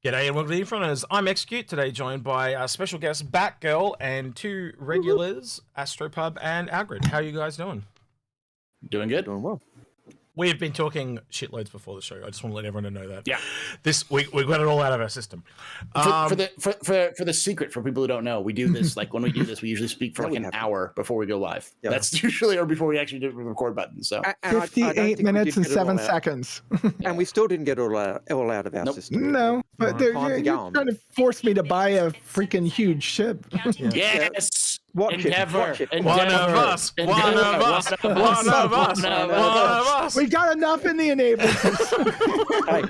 G'day and welcome to Inforunners. I'm Execute, today joined by our special guest Batgirl and two regulars, Astropub and Algrid. How are you guys doing? Doing good. Doing well. We have been talking shitloads before the show. I just want to let everyone know that. Yeah. This week we got it all out of our system. For the secret, for people who don't know, we do this like when we do this, we usually speak for like an hour before we go live. Yeah. That's usually, or before we actually do the record button. So 58 minutes and 7 seconds. And we still didn't get all out of our system. No, but you're trying to force me to buy a freaking huge ship. Yes. Watch Endeavor. it. One of us. We got enough in the enablers. Hey,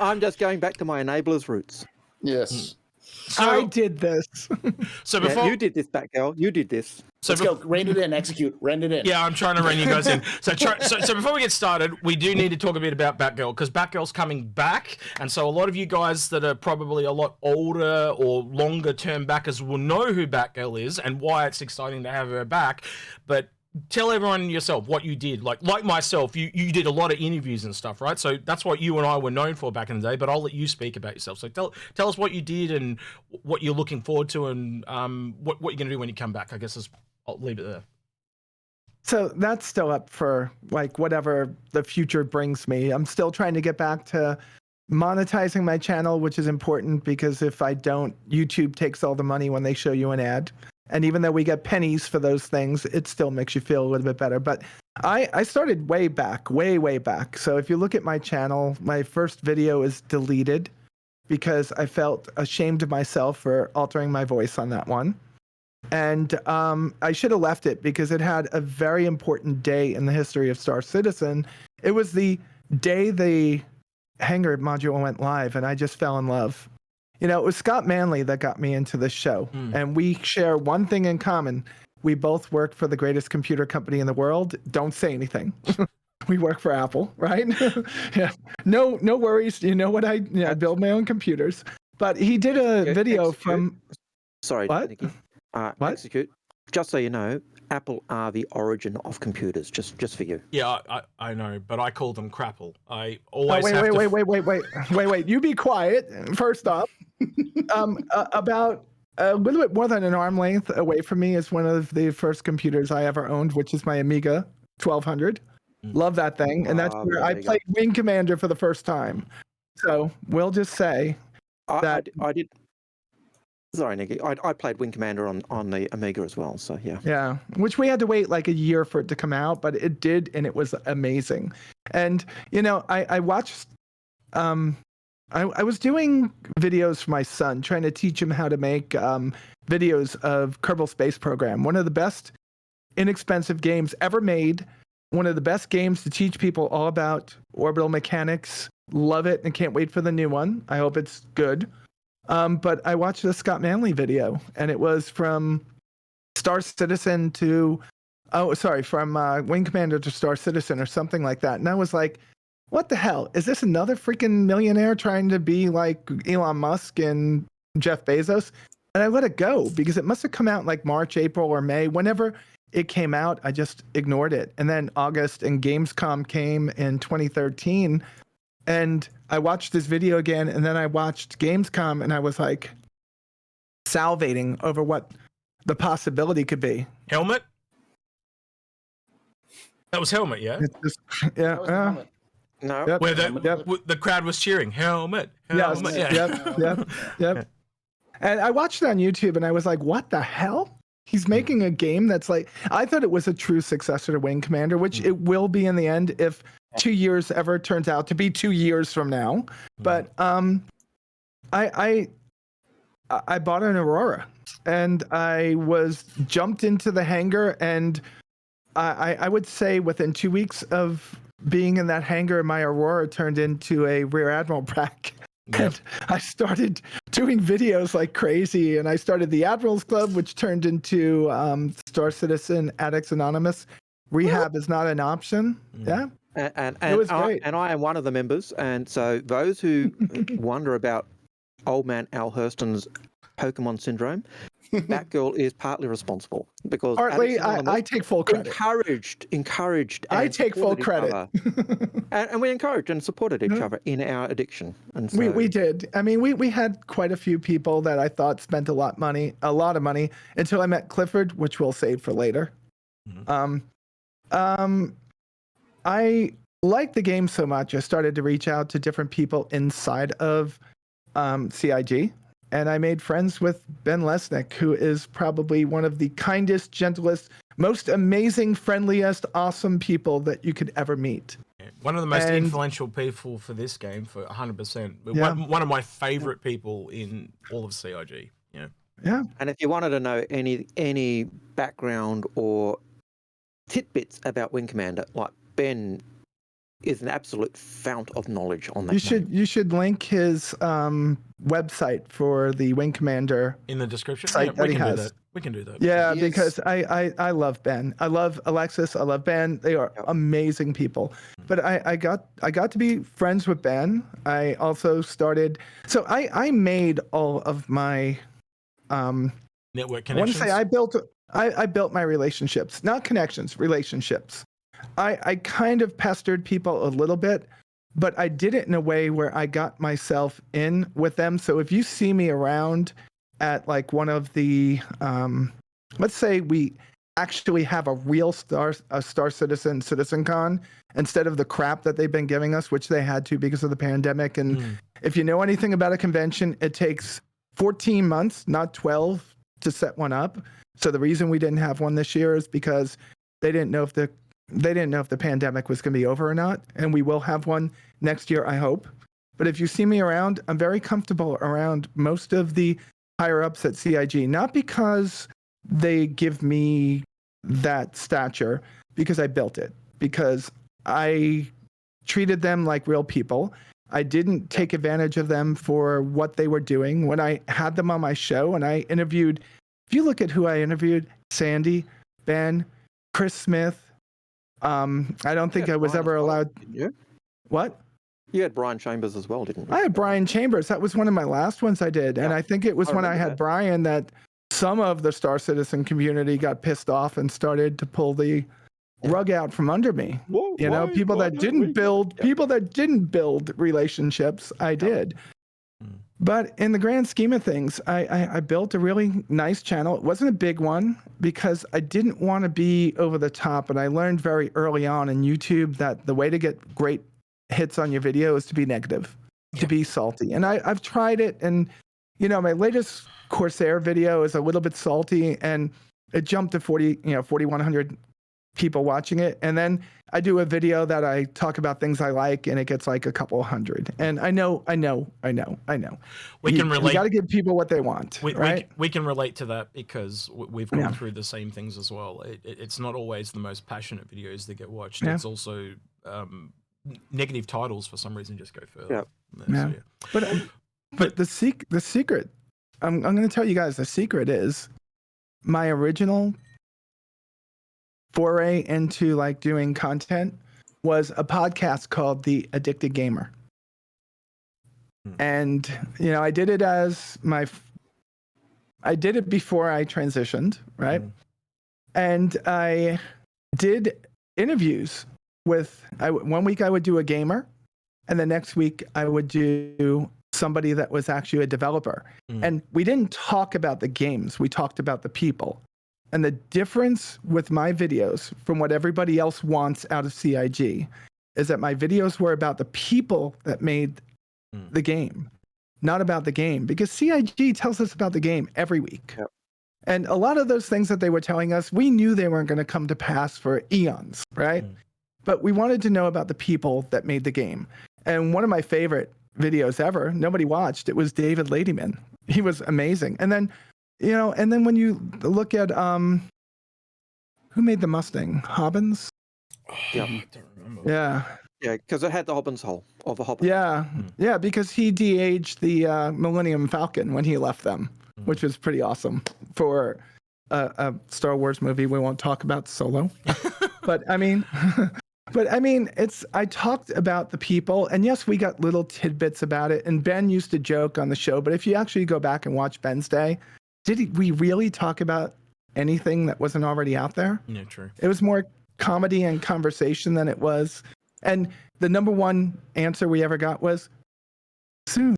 I'm just going back to my enablers roots. Yes. So, I did this. So before you did this, Batgirl. You did this. So let's go. Rein it in. Execute. Rein it in. Yeah, I'm trying to rein you guys in. So before we get started, we do need to talk a bit about Batgirl, because Batgirl's coming back, and so a lot of you guys that are probably a lot older or longer term backers will know who Batgirl is and why it's exciting to have her back. But tell everyone yourself what you did. Like myself, you did a lot of interviews and stuff, right? So that's what you and I were known for back in the day, but I'll let you speak about yourself. So tell us what you did and what you're looking forward to, and what you're going to do when you come back. I guess I'll leave it there. So that's still up for like whatever the future brings me. I'm still trying to get back to monetizing my channel, which is important, because if I don't, YouTube takes all the money when they show you an ad. And even though we get pennies for those things, it still makes you feel a little bit better. But I started way back. So if you look at my channel, my first video is deleted because I felt ashamed of myself for altering my voice on that one. And I should have left it because it had a very important day in the history of Star Citizen. It was the day the Hangar module went live, and I just fell in love. You know, it was Scott Manley that got me into this show, and we share one thing in common. We both work for the greatest computer company in the world. Don't say anything. We work for Apple, right? Yeah. No worries. You know what I build my own computers. But he did a video from... Sorry, what? Nikki. What? Execute. Just so you know, Apple are the origin of computers, just for you. Yeah, I know, but I call them crapple. I always wait. You be quiet. First off, about a little bit more than an arm length away from me is one of the first computers I ever owned, which is my Amiga 1200. Love that thing, and that's where I played Wing Commander for the first time. So we'll just say that I did. Sorry, Nikki. I played Wing Commander on the Amiga as well, so yeah. Yeah, which we had to wait like a year for it to come out, but it did, and it was amazing. And, you know, I watched... I was doing videos for my son, trying to teach him how to make videos of Kerbal Space Program, one of the best inexpensive games ever made, one of the best games to teach people all about orbital mechanics. Love it and can't wait for the new one. I hope it's good. But I watched the Scott Manley video, and it was from Star Citizen to, from Wing Commander to Star Citizen or something like that. And I was like, what the hell? Is this another freaking millionaire trying to be like Elon Musk and Jeff Bezos? And I let it go because it must have come out like March, April, or May. Whenever it came out, I just ignored it. And then August and Gamescom came in 2013. And I watched this video again, and then I watched Gamescom, and I was like salivating over what the possibility could be. Helmet? That was Helmet, yeah? It's just, yeah. No. Yep. Where the crowd was cheering, Helmet. Yes. Yeah. Yep. And I watched it on YouTube, and I was like, what the hell? He's making a game that's like, I thought it was a true successor to Wing Commander, which it will be in the end if 2 years ever turns out to be 2 years from now. But I bought an Aurora, and I was jumped into the hangar, and I would say within 2 weeks of being in that hangar, my Aurora turned into a Rear Admiral Brack. Yep. And I started doing videos like crazy, and I started the Admirals Club, which turned into Star Citizen Addicts Anonymous. Rehab is not an option. Yeah. And it was great. And I am one of the members. And so those who wonder about old man Al Hurston's Pokemon syndrome, Batgirl is partly responsible because Partly, Addicts Anonymous I take full credit. encouraged. I and take full supported each credit. other. and we encouraged and supported each other in our addiction. And so, We did. I mean, we had quite a few people that I thought spent a lot of money until I met Clifford, which we'll save for later. I liked the game so much, I started to reach out to different people inside of CIG, and I made friends with Ben Lesnick, who is probably one of the kindest, gentlest, most amazing, friendliest, awesome people that you could ever meet. One of the most influential people for this game, for 100%. Yeah. One of my favorite people in all of CIG. Yeah. And if you wanted to know any background or tidbits about Wing Commander, like Ben is an absolute fount of knowledge on that. You should link his website for the Wing Commander in the description. Site that he has. We can do that. Yeah, because I love Ben. I love Alexis. I love Ben. They are amazing people. But I got to be friends with Ben. I also started. So I made all of my network connections. I want to say I built my relationships, not connections, relationships. I kind of pestered people a little bit, but I did it in a way where I got myself in with them. So if you see me around at like one of the, let's say we actually have a real Star Citizen CitizenCon instead of the crap that they've been giving us, which they had to because of the pandemic. And if you know anything about a convention, it takes 14 months, not 12, to set one up. So the reason we didn't have one this year is because they didn't know if the pandemic was going to be over or not. And we will have one next year, I hope. But if you see me around, I'm very comfortable around most of the higher ups at CIG, not because they give me that stature, because I built it, because I treated them like real people. I didn't take advantage of them for what they were doing. When I had them on my show and I interviewed, if you look at who I interviewed, Sandy, Ben, Chris Smith, I don't think I was ever allowed. Yeah. What? You had Brian Chambers as well, didn't you? I had Brian Chambers. That was one of my last ones I did. And I think it was when I had Brian that some of the Star Citizen community got pissed off and started to pull the rug out from under me. People that didn't build relationships, I did. But in the grand scheme of things, I built a really nice channel. It wasn't a big one because I didn't want to be over the top. And I learned very early on in YouTube that the way to get great hits on your video is to be negative, to be salty. And I've tried it. And, my latest Corsair video is a little bit salty and it jumped to 4,100 people watching it. And then I do a video that I talk about things I like and it gets like a couple hundred. And I know. We can relate. You got to give people what they want, right? We can relate to that because we've gone through the same things as well. It's not always the most passionate videos that get watched. It's also negative titles for some reason just go further. Yeah. But the secret, I'm going to tell you guys, the secret is my original foray into like doing content was a podcast called The Addicted Gamer. And, I did it I did it before I transitioned, right? And I did interviews with, 1 week I would do a gamer and the next week I would do somebody that was actually a developer. And we didn't talk about the games, we talked about the people. And the difference with my videos from what everybody else wants out of CIG is that my videos were about the people that made the game, not about the game, because CIG tells us about the game every week. Yep. And a lot of those things that they were telling us, we knew they weren't going to come to pass for eons, right? But we wanted to know about the people that made the game. And one of my favorite videos ever, nobody watched, it was David Ladyman. He was amazing. And then and then when you look at who made the Mustang? Hobbins? Yeah. Yeah. Yeah, because it had the Hobbins hole of a Hobbins. Yeah. Yeah, because he de-aged the Millennium Falcon when he left them, which was pretty awesome for a Star Wars movie we won't talk about Solo. But I mean I talked about the people, and yes, we got little tidbits about it. And Ben used to joke on the show, but if you actually go back and watch Ben's day, did we really talk about anything that wasn't already out there? Yeah, true. It was more comedy and conversation than it was. And the number one answer we ever got was soon.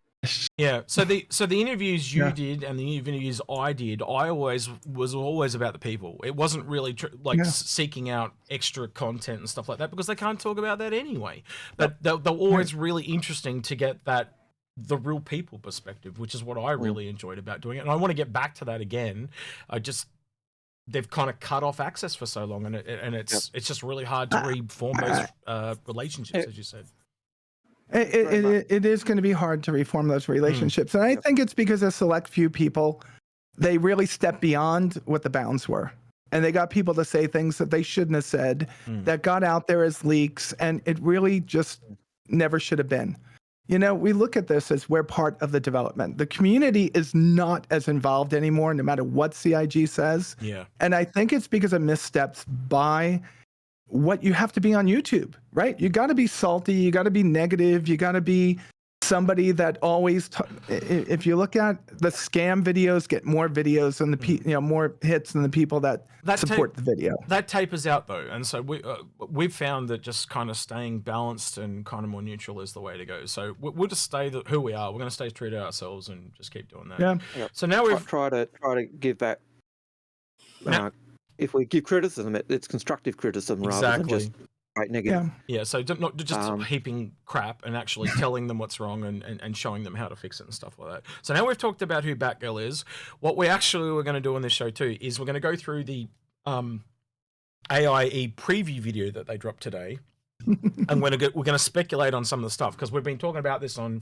Yeah. So the interviews you did and the interviews I did, I was always about the people. It wasn't really seeking out extra content and stuff like that because they can't talk about that anyway. But they're always really interesting to get the real people perspective, which is what I really enjoyed about doing it. And I want to get back to that again. They've kind of cut off access for so long, and it's just really hard to reform those relationships, as you said. It is going to be hard to reform those relationships, and I think it's because a select few people, they really stepped beyond what the bounds were, and they got people to say things that they shouldn't have said, that got out there as leaks, and it really just never should have been. You know, we look at this as we're part of the development. The community is not as involved anymore, no matter what CIG says. Yeah. And I think it's because of missteps by what you have to be on YouTube, right? You got to be salty. You got to be negative. You got to be somebody that always, if you look at the scam videos, get more videos than more hits than the people that support the video. That tapers out though, and so we've found that just kind of staying balanced and kind of more neutral is the way to go. So we'll just stay who we are. We're going to stay true to ourselves and just keep doing that. Yeah. So now we've try to give back. If we give criticism, it's constructive criticism rather than just negative. Yeah, so not just heaping crap and actually telling them what's wrong and showing them how to fix it and stuff like that. So now we've talked about who Batgirl is. What we actually were going to do on this show too is we're going to go through the IAE preview video that they dropped today, and we're going to speculate on some of the stuff because we've been talking about this on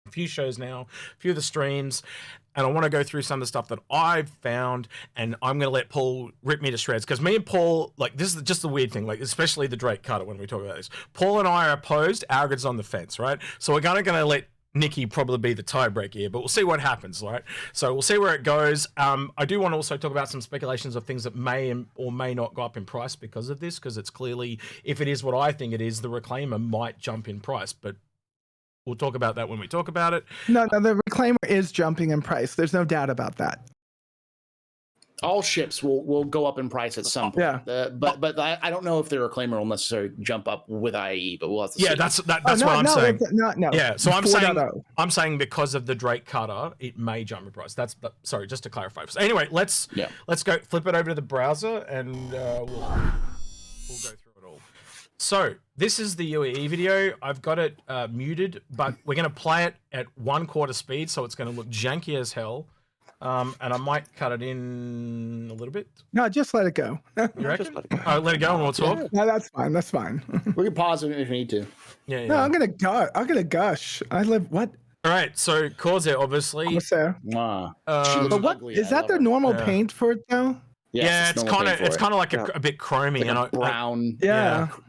a few shows now, a few of the streams, and I want to go through some of the stuff that I've found, and I'm going to let Paul rip me to shreds because me and Paul, like, this is just the weird thing, like, especially the Drake cutter when we talk about this. Paul and I are opposed, Algrid's on the fence, right? So we're going to let Nikki probably be the tiebreaker here, but we'll see what happens, right? So we'll see where it goes. I do want to also talk about some speculations of things that may or may not go up in price because of this, because it's clearly, if it is what I think it is, the Reclaimer might jump in price, but we'll talk about that when we talk about it. No, the Reclaimer is jumping in price. There's no doubt about that. All ships will go up in price at some point. Yeah. But I don't know if the Reclaimer will necessarily jump up with IAE, but we'll have to see. That's what I'm saying. No. Yeah, so I'm saying because of the Drake cutter, it may jump in price. Sorry, just to clarify. So anyway, let's go flip it over to the browser and we'll go through it all. So this is the UEE video. I've got it muted, but we're going to play it at 1/4 speed, so it's going to look janky as hell. And I might cut it in a little bit. No, just let it go. You reckon? Let it go and we'll talk. Yeah. No, that's fine. That's fine. We can pause it if we need to. Yeah. No, I'm gonna gush. I live what? All right. So Corsair, obviously. Corsair. But what is that? The normal paint for it now? Yeah, it's kind of like a bit chromy, like brown.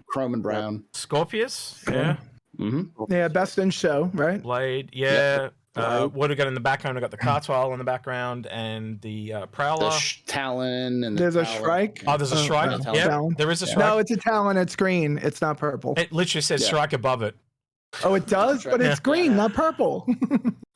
Chrome and brown. Scorpius. Yeah. Mm-hmm. Yeah, best in show, right? Blade. Yeah. What do we got in the background? I got the Cartwheel in the background and the Prowler. The Talon and there's a Shrike. Oh, there's a Shrike. There is a Shrike. No, it's a Talon. It's green. It's not purple. It literally says Shrike above it. Oh, it does, but it's green, not purple.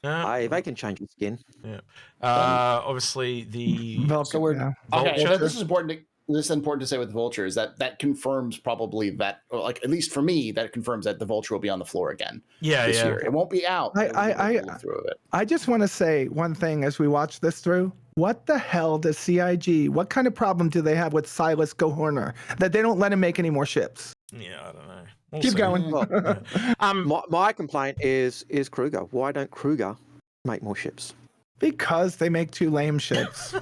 They can change the skin. Yeah. Obviously the. So we're okay. So this is important. This is important to say with the Vulture is that confirms probably that, or like at least for me, that confirms that the Vulture will be on the floor again. This year. It won't be out. I just want to say one thing as we watch this through. What the hell does CIG? What kind of problem do they have with Silas Gohorner that they don't let him make any more ships? Yeah, I don't know. Keep going. My complaint is Kruger. Why don't Kruger make more ships? Because they make too lame ships.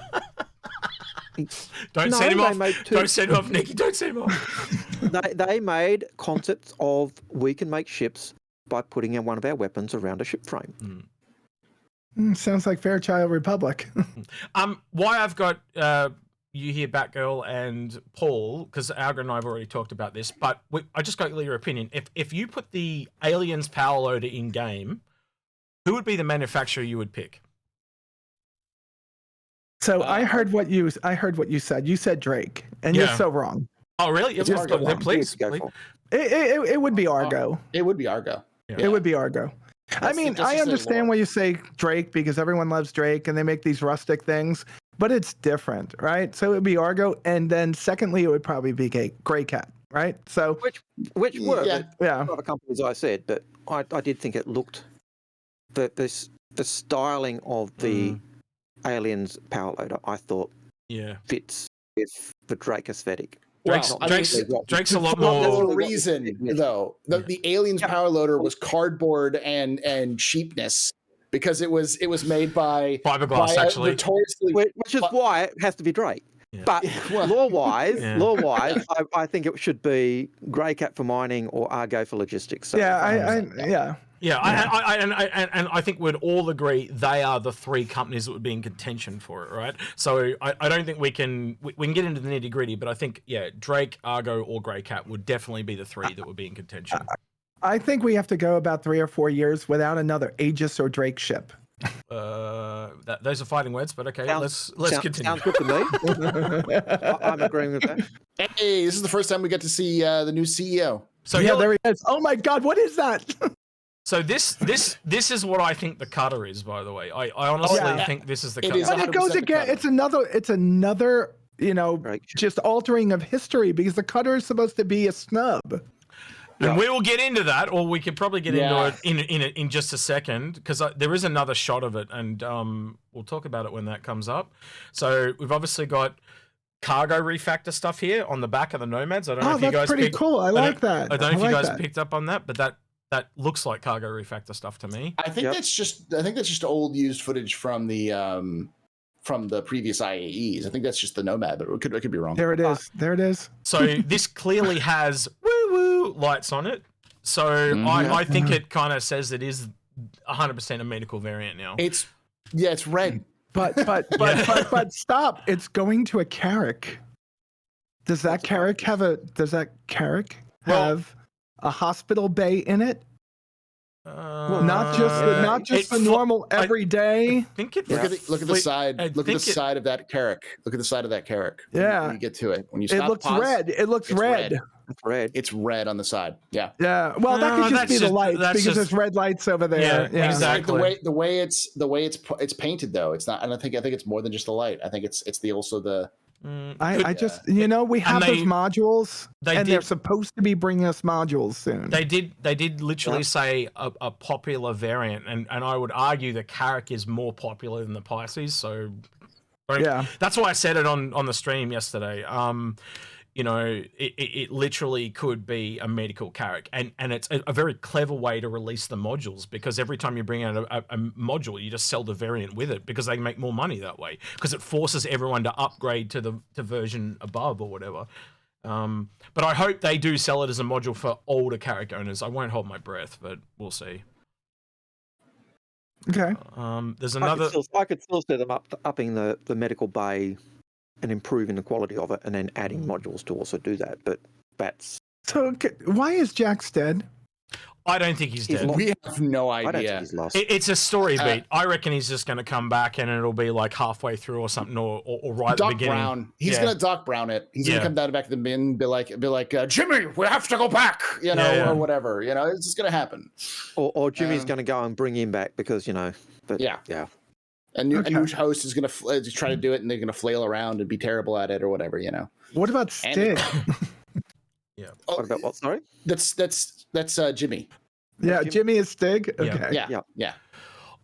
Don't send him off. Don't send him off, Nikki. Don't send him off. They made concepts of we can make ships by putting in one of our weapons around a ship frame. Sounds like Fairchild Republic. Why I've got you here, Batgirl and Paul, because Algar and I have already talked about this, but I just got your opinion. If you put the Aliens power loader in game, who would be the manufacturer you would pick? So I heard what you said. You said Drake, and you're so wrong. Oh, really? Please. It would be Argo. It would be Argo. It would be Argo. I mean, I understand why you say Drake because everyone loves Drake and they make these rustic things, but it's different, right? So it would be Argo, and then secondly, it would probably be Grey Cat, right? So which were yeah. other companies I said, but I did think it looked the styling of the Aliens power loader, I thought fits with the Drake aesthetic. Drake's a lot more. There's a reason, though. The Aliens power loader was cardboard and cheapness because it was made by fiberglass, actually, which is why it has to be Drake. Yeah. But law-wise, I think it should be Grey Cat for mining or Argo for logistics. So I think we'd all agree they are the three companies that would be in contention for it, right? So I don't think we can get into the nitty gritty, but I think Drake, Argo, or Grey Cat would definitely be the three that would be in contention. I think we have to go about 3 or 4 years without another Aegis or Drake ship. Those are fighting words, but okay, let's continue. Sounds good to me. I'm agreeing with that. Hey, this is the first time we get to see the new CEO. So there he is. Oh my God, what is that? So this is what I think the cutter is, by the way. I honestly think this is the cutter. But it goes again. It's another just altering of history because the cutter is supposed to be a snub. And we will get into that, or we could probably get into it in just a second, because there is another shot of it, and we'll talk about it when that comes up. So we've obviously got cargo refactor stuff here on the back of the Nomads. I don't know if you guys. That's pretty cool. I like that. I don't know if you guys picked up on that, but that looks like cargo refactor stuff to me. I think that's just old used footage from the previous IAEs. I think that's just the Nomad, but it could be wrong. There it is. So this clearly has woo lights on it. So I think it kind of says it is 100% a medical variant now. It's red. But stop. It's going to a Carrack. Does that Carrack have a hospital bay in it? Not just the normal everyday. I think it. Look at the side. Look at the side of that Carrack. Look at the side of that Carrack. Yeah. When you get to it. When you stop. It looks red. It looks red. It's red. It's red on the side. Yeah. Yeah. Well, that could just be the lights because there's red lights over there. Yeah. Exactly. Like the way it's painted though. It's not. I think it's more than just the light. I think it's also the. I just we have those modules they're supposed to be bringing us modules soon. They did literally say a popular variant, and I would argue the Carrack is more popular than the Pisces. So that's why I said it on the stream yesterday. It literally could be a medical Carrack, and it's a very clever way to release the modules, because every time you bring out a module, you just sell the variant with it, because they make more money that way, because it forces everyone to upgrade to the version above or whatever. But I hope they do sell it as a module for older Carrack owners. I won't hold my breath, but we'll see. Okay. There's another. I could still see them upping the medical bay and improving the quality of it, and then adding modules to also do that. But that's so. Why is Jax dead? I don't think he's dead. We have no idea. I don't think he's lost. It's a story beat. I reckon he's just going to come back, and it'll be like halfway through or something, or right at the beginning. Brown. He's going to Doc Brown it. He's going to come down back to the bin, and be like, Jimmy, we have to go back, or whatever. It's just going to happen. Or Jimmy's going to go and bring him back because But yeah. A new host is going to try to do it, and they're going to flail around and be terrible at it or whatever, What about Stig? What about what? Sorry? That's Jimmy. Yeah, Jimmy is Stig? Okay. Yeah.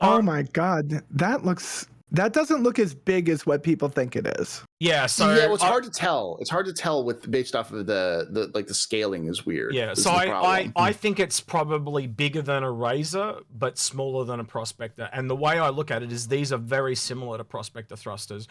Oh my God. That doesn't look as big as what people think it is. Yeah, so it's hard to tell. It's hard to tell based off of the scaling is weird. Yeah, so I think it's probably bigger than a Razor, but smaller than a Prospector. And the way I look at it is these are very similar to Prospector thrusters.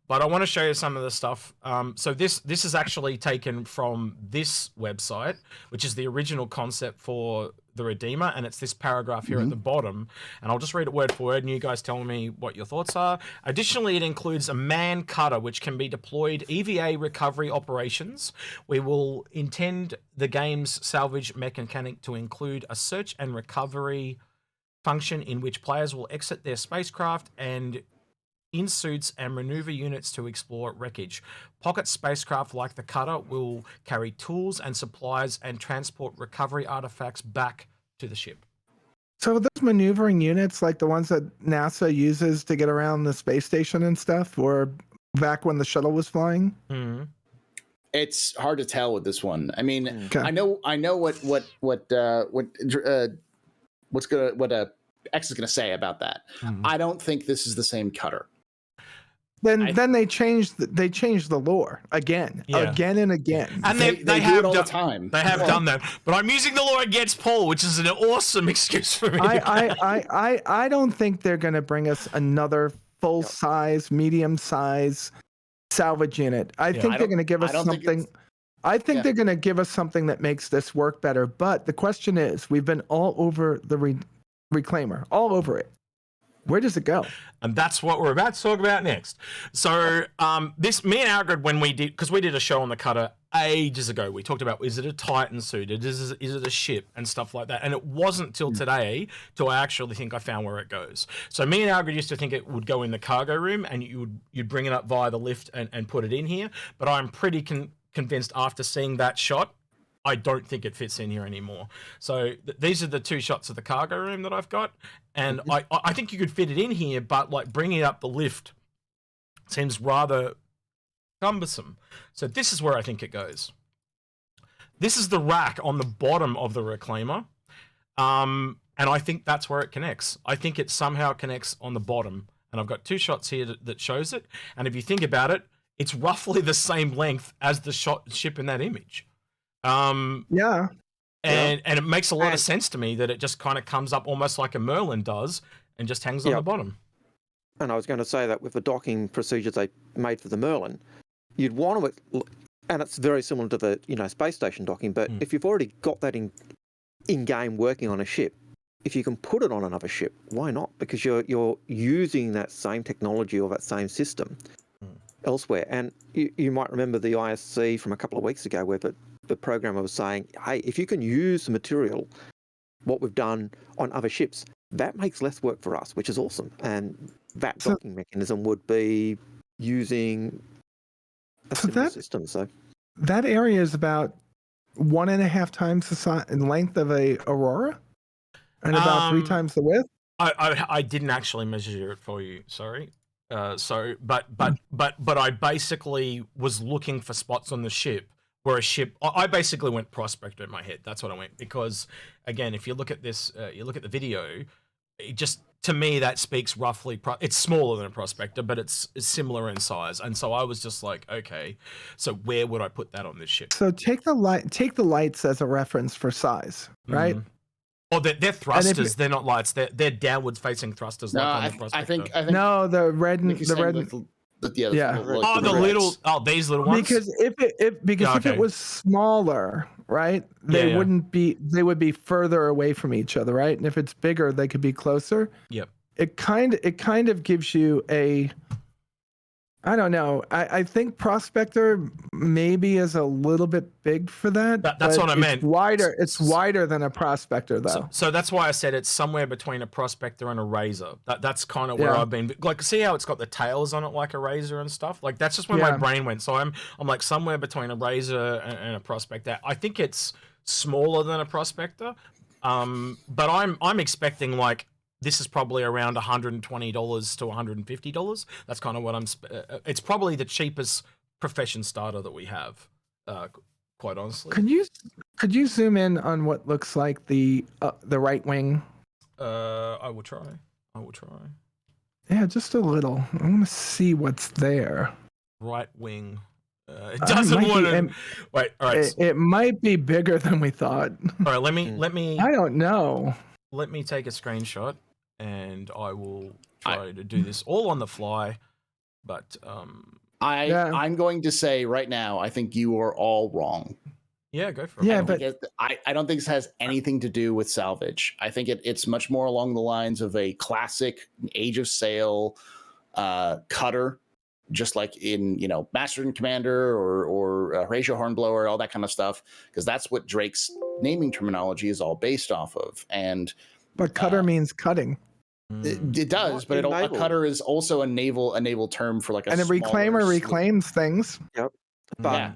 But I want to show you some of the stuff. So this is actually taken from this website, which is the original concept for the Redeemer, and it's this paragraph here at the bottom, and I'll just read it word for word, and you guys tell me what your thoughts are. Additionally, it includes a man cutter, which can be deployed EVA recovery operations. We will intend the game's salvage mechanic to include a search and recovery function in which players will exit their spacecraft and in suits and maneuver units to explore wreckage. Pocket spacecraft like the cutter will carry tools and supplies and transport recovery artifacts back to the ship. So those maneuvering units, like the ones that NASA uses to get around the space station and stuff, or back when the shuttle was flying? Mm-hmm. It's hard to tell with this one. I mean, Okay. I know what X is gonna say about that. Mm-hmm. I don't think this is the same cutter. Then they changed the lore again and again, and they have it all the time. They have done that, but I'm using the lore against Paul, which is an awesome excuse for me. I don't think they're gonna bring us another full size, medium size salvage unit. I think they're gonna give us something. I think they're gonna give us something that makes this work better. But the question is, we've been all over the reclaimer, all over it. Where does it go? And that's what we're about to talk about next. So me and Algrid, when we did, because we did a show on the cutter ages ago, we talked about, is it a Titan suit? Is it a ship and stuff like that? And it wasn't till today till I actually think I found where it goes. So me and Algrid used to think it would go in the cargo room and you'd bring it up via the lift and put it in here. But I'm pretty convinced after seeing that shot, I don't think it fits in here anymore. So these are the two shots of the cargo room that I've got. And I think you could fit it in here, but like bringing it up the lift seems rather cumbersome. So this is where I think it goes. This is the rack on the bottom of the reclaimer. And I think that's where it connects. I think it somehow connects on the bottom. And I've got two shots here that shows it. And if you think about it, it's roughly the same length as the ship in that image. And it makes a lot of sense to me that it just kind of comes up almost like a Merlin does and just hangs on the bottom. And I was going to say that with the docking procedures they made for the Merlin, you'd want to, and it's very similar to the space station docking, but if you've already got that in game working on a ship, if you can put it on another ship, why not? Because you're using that same technology or that same system elsewhere. And you might remember the ISC from a couple of weeks ago where the programmer was saying, hey, if you can use the material, what we've done on other ships, that makes less work for us, which is awesome. And that docking mechanism would be using a similar system. So that area is about 1.5 times the length of a Aurora, and about 3 times the width. I didn't actually measure it for you. Sorry. But I basically was looking for spots on the ship where a ship. I basically went prospector in my head. That's what I went, because again, if you look at this, you look at the video, it just, to me, that speaks roughly. It's smaller than a prospector, but it's similar in size. And so I was just like, okay, so where would I put that on this ship? So take the lights as a reference for size, right? Oh, they're thrusters. They're not lights. They're downwards facing thrusters. No, like on the prospector. I think no, the red. These little ones. Because if it was smaller, right, they would be further away from each other, right? And if it's bigger, they could be closer. Yep. It kind of gives you a, I don't know. I think prospector maybe is a little bit big for that. That's what I meant. It's wider than a prospector, though. So that's why I said it's somewhere between a prospector and a razor. That's kind of where I've been. Like, see how it's got the tails on it like a razor and stuff? Like, that's just where my brain went. So I'm like somewhere between a razor and a prospector. I think it's smaller than a prospector, but I'm expecting like, this is probably around $120 to $150. That's kind of what it's probably the cheapest profession starter that we have, quite honestly. Could you zoom in on what looks like the right wing? I will try. Yeah, just a little. I want to see what's there. Right wing. It doesn't want to. Wait. All right. It might be bigger than we thought. All right. Let me. I don't know. Let me take a screenshot, and I will try to do this all on the fly. But I'm going to say right now, I think you are all wrong. Yeah, go for it. Yeah, I don't think this has anything to do with salvage. I think it's much more along the lines of a classic Age of Sail cutter, just like in Master and Commander or Horatio Hornblower, all that kind of stuff, because that's what Drake's naming terminology is all based off of. But cutter means cutting. It does, but a cutter is also a naval term for like a. And a reclaimer reclaims things. Yep. Yeah.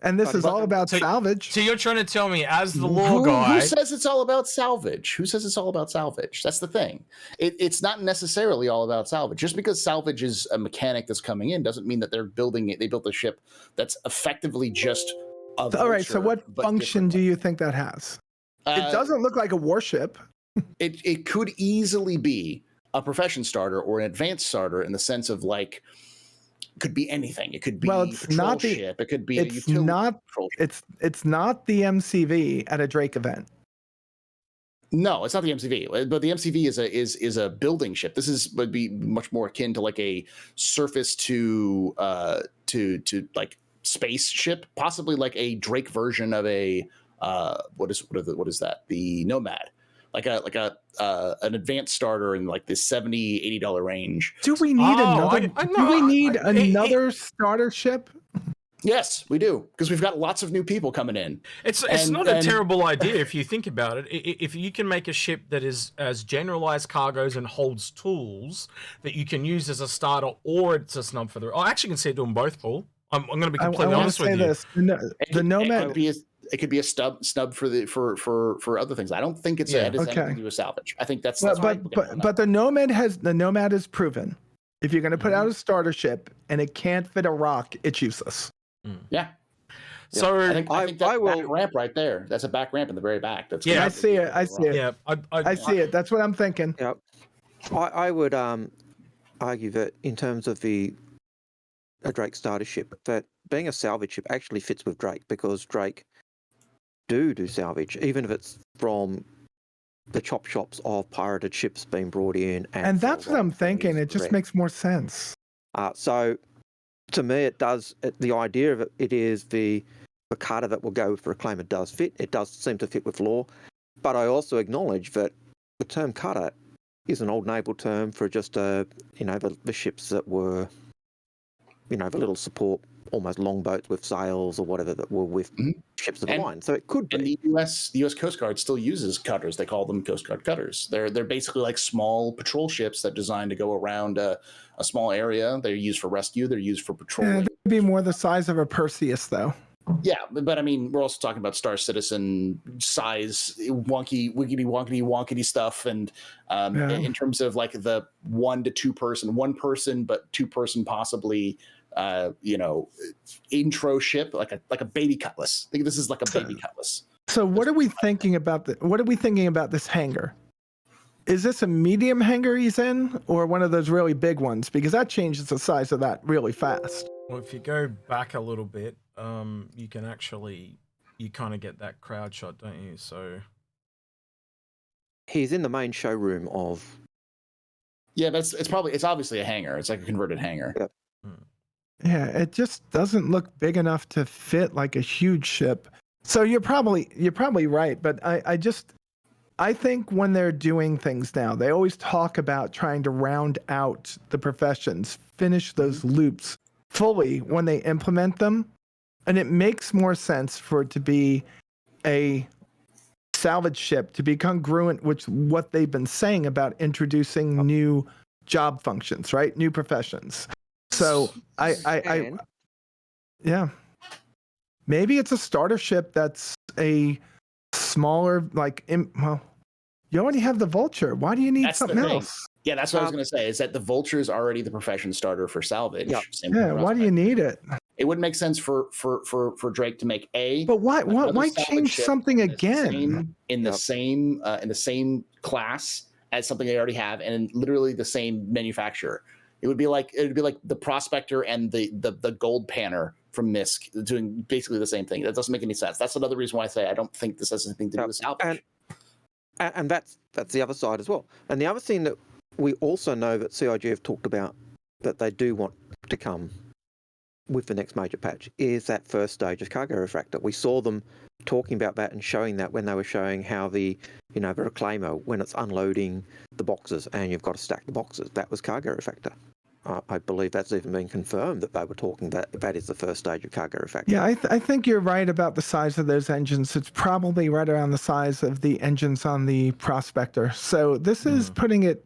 And this is all about salvage. So you're trying to tell me, as the law Who guy, says it's all about salvage? Who says it's all about salvage? That's the thing. It's not necessarily all about salvage. Just because salvage is a mechanic that's coming in doesn't mean that they're building it. They built a ship that's effectively just a vulture, all right. So what function do you think that has? It doesn't look like a warship. It could easily be a profession starter or an advanced starter in the sense of like, could be anything. It could be a patrol ship. It could be a utility patrol ship. It's not the MCV at a Drake event. No, it's not the MCV. But the MCV is a building ship. This would be much more akin to like a surface to like space ship, possibly like a Drake version of a what is that? The Nomad. Like an advanced starter in like the $70-$80 range. Do we need another starter ship? Yes, we do, because we've got lots of new people coming in. It's not a terrible idea if you think about it. If you can make a ship that is as generalized cargoes and holds tools that you can use as a starter, or it's a snub for the. I actually can see it doing both, Paul. I'm going to be completely honest with you. This. The Nomad. It could be a snub for other things. I don't think it has anything to do with salvage. I think that's but the Nomad is proven. If you're going to put out a starter ship and it can't fit a rock, it's useless. Yeah. So I think that's a back ramp right there. That's a back ramp in the very back. That's I see it. I see it. Yeah, I see it. That's what I'm thinking. Yep. I would argue that in terms of a Drake starter ship, that being a salvage ship actually fits with Drake, because Drake do salvage, even if it's from the chop shops of pirated ships being brought in. And that's what I'm thinking. It just makes more sense. So to me, it does. The idea of it is the cutter that will go with Reclaimer does fit. It does seem to fit with law. But I also acknowledge that the term cutter is an old naval term for just the ships that were, the little support, almost longboats with sails or whatever that were with ships of the line. So it could be. And the U.S. Coast Guard still uses cutters. They call them Coast Guard cutters. They're basically like small patrol ships that are designed to go around a small area. They're used for rescue. They're used for patrolling. They'd be more the size of a Perseus, though. Yeah, but I mean, we're also talking about Star Citizen size, wonkety stuff, and in terms of like the 1 to 2 person, 1 person, but 2 person possibly. Intro ship, like a baby cutlass. I think this is like a baby cutlass. So what are we thinking about this hangar? Is this a medium hangar he's in, or one of those really big ones? Because that changes the size of that really fast. Well, if you go back a little bit, you can actually, you kind of get that crowd shot, don't you? So he's in the main showroom of. Yeah, it's obviously a hangar. It's like a converted hangar. Yep. Yeah, it just doesn't look big enough to fit like a huge ship. So you're probably right, but I think when they're doing things now, they always talk about trying to round out the professions, finish those loops fully when they implement them, and it makes more sense for it to be a salvage ship to be congruent with what they've been saying about introducing new job functions, right? New professions. So yeah, maybe it's a starter ship that's a smaller, well, you already have the Vulture. Why do you need something else? Yeah, that's what I was going to say, is that the Vulture is already the profession starter for salvage. Yep. Yeah, why do you need it? It wouldn't make sense for Drake to make But why change something again? In the same class as something they already have, and literally the same manufacturer. It would be like the Prospector and the Gold Panner from MISC doing basically the same thing. That doesn't make any sense. That's another reason why I say I don't think this has anything to do with salvage. And that's the other side as well. And the other thing that we also know that CIG have talked about that they do want to come with the next major patch is that first stage of cargo refractor. We saw them talking about that and showing that when they were showing how the Reclaimer, when it's unloading the boxes and you've got to stack the boxes, that was cargo refractor. I believe that's even been confirmed that they were talking that is the first stage of cargo refractor. Yeah, I think you're right about the size of those engines. It's probably right around the size of the engines on the Prospector. So this is putting it.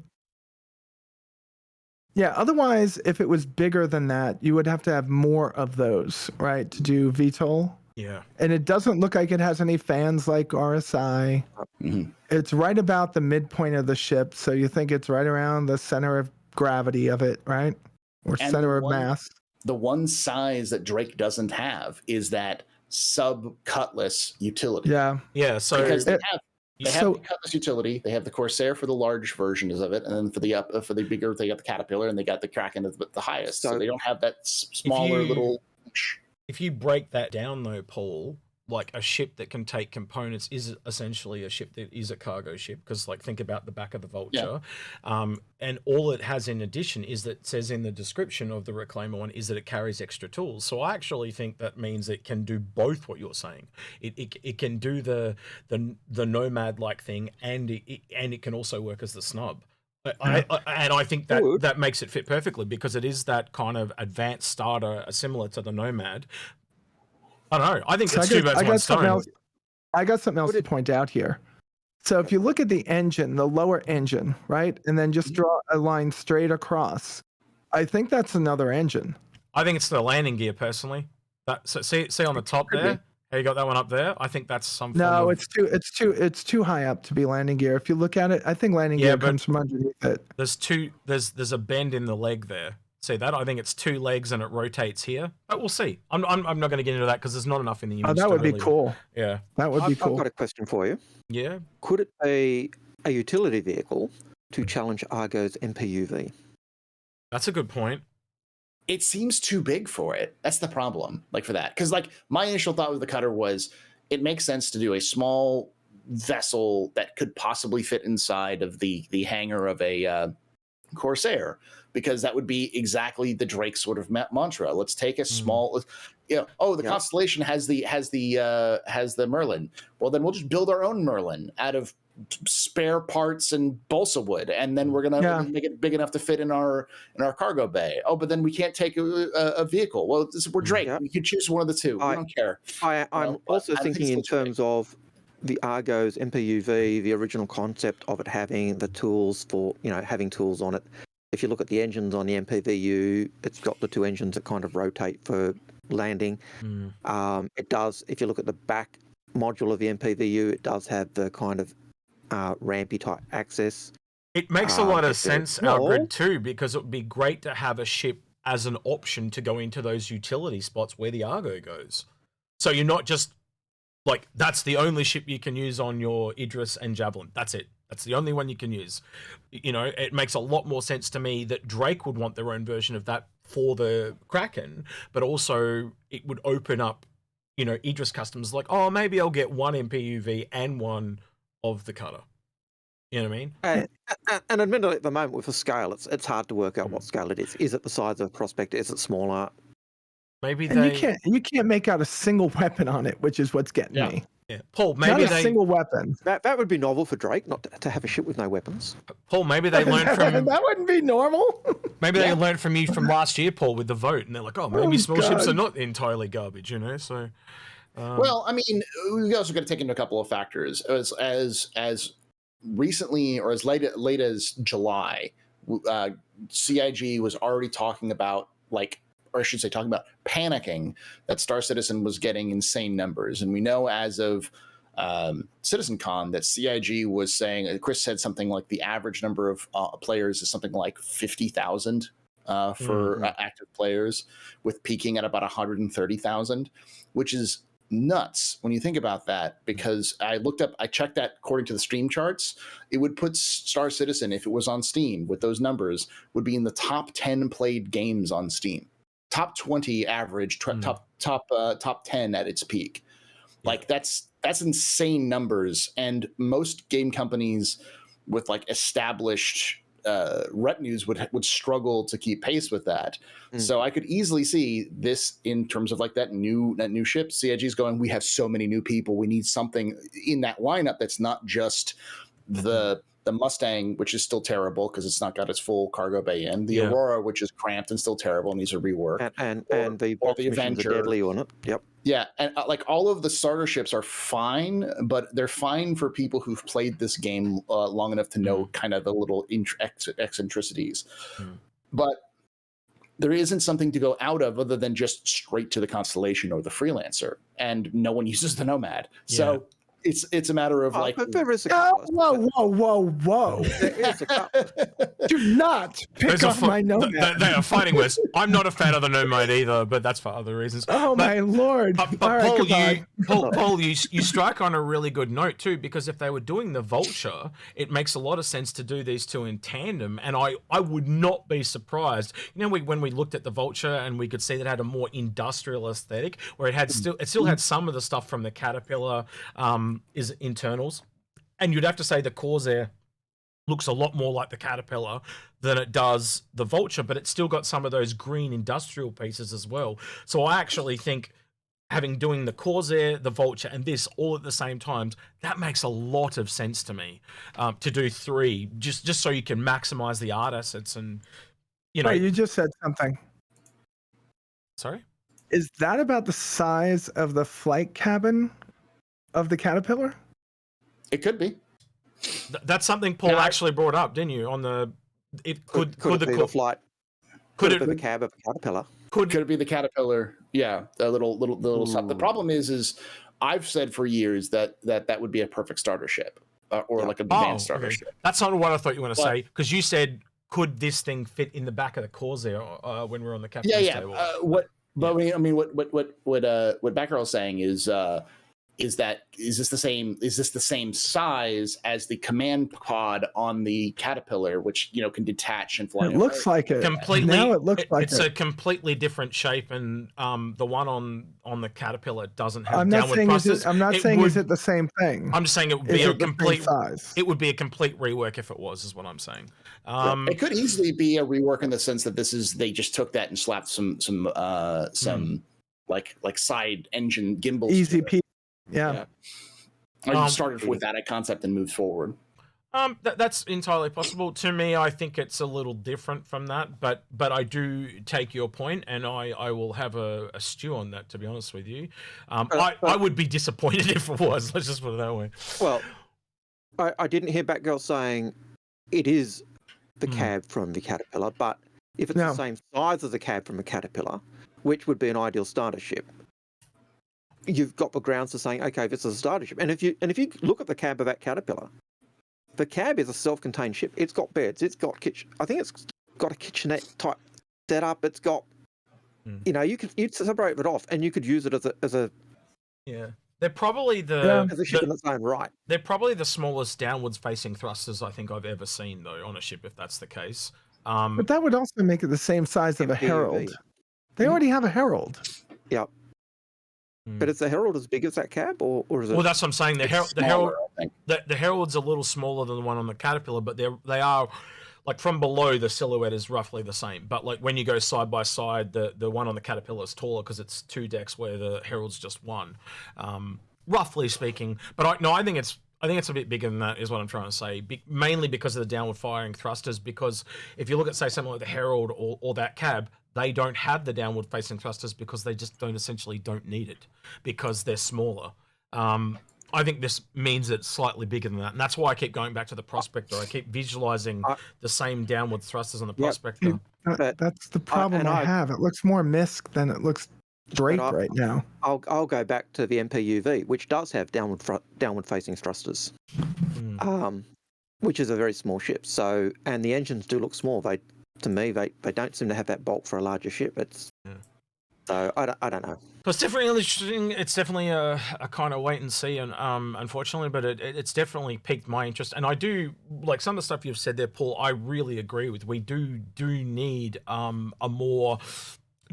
Yeah, otherwise, if it was bigger than that, you would have to have more of those, right, to do VTOL. Yeah. And it doesn't look like it has any fans like RSI. Mhm. It's right about the midpoint of the ship, so you think it's right around the center of gravity of it, right? Or And center of mass. The one size that Drake doesn't have is that sub-cutlass utility. Yeah. Yeah. So Because they have So- the cutlass utility, they have the Corsair for the large versions of it, and then for the bigger, they got the Caterpillar, and they got the Kraken at the highest. So they don't have that smaller little. If you break that down, though, Paul, like a ship that can take components is essentially a ship that is a cargo ship, because like think about the back of the Vulture, and all it has in addition is that it says in the description of the Reclaimer one is that it carries extra tools. So I actually think that means it can do both what you're saying. It can do the Nomad like thing, and it can also work as the snub. And I think that makes it fit perfectly, because it is that kind of advanced starter, similar to the Nomad. I don't know. I think it's two birds, one stone. I got something else to point out here. So if you look at the engine, the lower engine, right, and then just draw a line straight across, I think that's another engine. I think it's the landing gear, personally. See on the top there. How you got that one up there? I think that's some. No, it's too high up to be landing gear. If you look at it, I think landing gear comes from underneath it. There's a bend in the leg there. See that? I think it's two legs and it rotates here. But we'll see. I'm not going to get into that because there's not enough in the image. Oh, that would be cool. Yeah, that would be cool. I've got a question for you. Yeah. Could it be a utility vehicle to challenge Argo's MPUV? That's a good point. It seems too big for it. That's the problem, like for that. Because like my initial thought with the cutter was it makes sense to do a small vessel that could possibly fit inside of the hangar of a Corsair, because that would be exactly the Drake sort of mantra. Let's take a small, the Constellation has the Merlin. Well, then we'll just build our own Merlin out of spare parts and balsa wood, and then we're gonna make it big enough to fit in our cargo bay. Oh, but then we can't take a vehicle. Well, we're Drake. We can choose one of the two. We don't care. I'm also thinking in terms of the Argo's MPUV, the original concept of it having the tools for, having tools on it. If you look at the engines on the MPVU, it's got the two engines that kind of rotate for landing. It does, if you look at the back module of the MPVU, it does have the kind of rampy type access. It makes a lot of sense, Algrid, too, because it would be great to have a ship as an option to go into those utility spots where the Argo goes. So you're not just like, that's the only ship you can use on your Idris and Javelin. That's it. That's the only one you can use. It makes a lot more sense to me that Drake would want their own version of that for the Kraken, but also it would open up, Idris Customs like, oh, maybe I'll get one MPUV and one of the cutter. You know what I mean? And admittedly, at the moment with the scale, it's hard to work out what scale it is. Is it the size of Prospector? Is it smaller? Maybe you can't make out a single weapon on it, which is what's getting me. Yeah, Paul. Maybe not a single weapon. That would be novel for Drake, not to have a ship with no weapons. Paul, maybe they learned from that wouldn't be normal. Maybe they learned from you from last year, Paul, with the vote, and they're like, oh, maybe small ships are not entirely garbage, So, well, I mean, we also got to take into a couple of factors. As recently or as late as July, CIG was already talking about panicking that Star Citizen was getting insane numbers. And we know as of CitizenCon that CIG was saying, Chris said something like the average number of players is something like 50,000 for active players, with peaking at about 130,000, which is nuts when you think about that, because I checked that according to the Steam charts, it would put Star Citizen, if it was on Steam with those numbers, would be in the top 10 played games on Steam. Top 20 average, top 10 at its peak. Like that's insane numbers, and most game companies with like established retinues would struggle to keep pace with that. So I could easily see this in terms of like that new ship. CIG's going, we have so many new people, we need something in that lineup that's not just the Mustang, which is still terrible because it's not got its full cargo bay in, the Aurora, which is cramped and still terrible and needs a rework, and the box missions are deadly on it. And like all of the starter ships are fine, but they're fine for people who've played this game long enough to know kind of the little eccentricities. But there isn't something to go out of other than just straight to the Constellation or the Freelancer, and no one uses the Nomad. So it's a matter of like, but there is a Oh, couple. whoa. There is a couple. Do not pick up my Nomad. They are fighting words. I'm not a fan of the Nomad either, but that's for other reasons. Oh, my Lord. But All right, Paul, you strike on a really good note too, because if they were doing the Vulture, it makes a lot of sense to do these two in tandem, and I would not be surprised. You know, when we looked at the Vulture and we could see that it had a more industrial aesthetic, where it still had some of the stuff from the Caterpillar is internals, and you'd have to say the Corsair looks a lot more like the Caterpillar than it does the Vulture, but it's still got some of those green industrial pieces as well. So I actually think doing the Corsair, the Vulture, and this all at the same time, that makes a lot of sense to me, to do three, just so you can maximize the art assets. And you know, you just said something. Sorry? Is that about the size of the flight cabin of the Caterpillar? it could be. That's something Paul actually brought up, didn't you? On the Could it be the flight? Could it be the cab of a Caterpillar? Could it be the Caterpillar? Yeah, the little stuff. The problem is I've said for years that would be a perfect starter ship, or like an advanced starter ship. That's not what I thought you were going to say, because you said, could this thing fit in the back of the Corsair when we're on the captain's table? What Batgirl is saying is this the same size as the command pod on the Caterpillar, which can detach and fly? It looks like it. Completely. Now it looks like it's a completely different shape, and the one on the Caterpillar doesn't have downward thrusters. I'm not saying is it the same thing. I'm just saying it would be a complete size. It would be a complete rework if it was, is what I'm saying. It could easily be a rework in the sense that they just took that and slapped some like side engine gimbals. Easy peasy. Yeah. I started with that concept and moved forward. That's entirely possible. To me, I think it's a little different from that, but I do take your point, and I will have a stew on that, to be honest with you. I would be disappointed if it was. Let's just put it that way. Well, I didn't hear Batgirl saying it is the cab from the Caterpillar, but if it's the same size as the cab from a Caterpillar, which would be an ideal starter ship, you've got the grounds for saying, okay, this is a starter ship. And if you look at the cab of that Caterpillar, the cab is a self-contained ship. It's got beds. It's got kitchen. I think it's got a kitchenette type setup. It's got, you'd separate it off, and you could use it as a. Yeah, they're probably as a ship in its own right. They're probably the smallest downwards-facing thrusters I think I've ever seen, though, on a ship, if that's the case. But that would also make it the same size of a Herald. They already have a Herald. Yep. But is the Herald as big as that cab, or is it? Well, that's what I'm saying. The Herald's a little smaller than the one on the Caterpillar, but they are like from below, the silhouette is roughly the same. But like when you go side by side, the one on the Caterpillar is taller because it's 2 decks where the Herald's just 1, roughly speaking. But I think it's a bit bigger than that, is what I'm trying to say. Mainly because of the downward firing thrusters. Because if you look at, say, something like the Herald or that cab, they don't have the downward facing thrusters because they just don't need it because they're smaller. I think this means it's slightly bigger than that. And that's why I keep going back to the Prospector. I keep visualizing the same downward thrusters on the Prospector. That's the problem I have. It looks more MISC than it looks Drake right now. I'll go back to the MPUV, which does have downward facing thrusters, which is a very small ship. So, and the engines do look small. To me, they don't seem to have that bulk for a larger ship. So I don't know. So it's definitely interesting. It's definitely a kind of wait and see, and unfortunately, but it's definitely piqued my interest. And I do like some of the stuff you've said there, Paul. I really agree with. We do need a more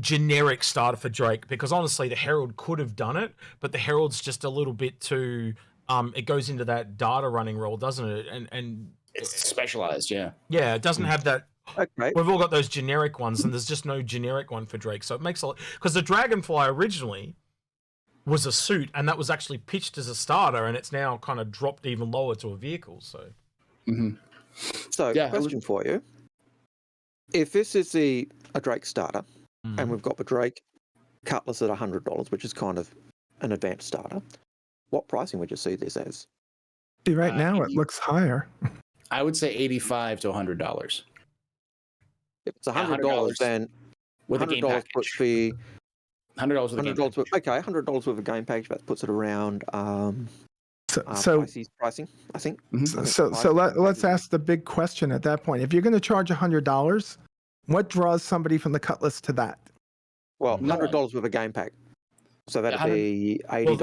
generic starter for Drake, because honestly, the Herald could have done it, but the Herald's just a little bit too. It goes into that data running role, doesn't it? And it's specialized, yeah. Yeah, it doesn't have that. Okay. We've all got those generic ones, and there's just no generic one for Drake. So it makes a lot, because the Dragonfly originally was a suit, and that was actually pitched as a starter, and it's now kind of dropped even lower to a vehicle. So, question for you: if this is a Drake starter, and we've got the Drake Cutlass at $100, which is kind of an advanced starter, what pricing would you see this as? See, right now it looks higher. I would say $85 to $100. If it's $100, then with a game package. Puts the $100 with a game package. Okay, $100 with a game package. That puts it around Pisces pricing, I think. So let's ask the big question at that point. If you're going to charge $100, what draws somebody from the cut list to that? Well, $100 with a game pack. So that'd be $80.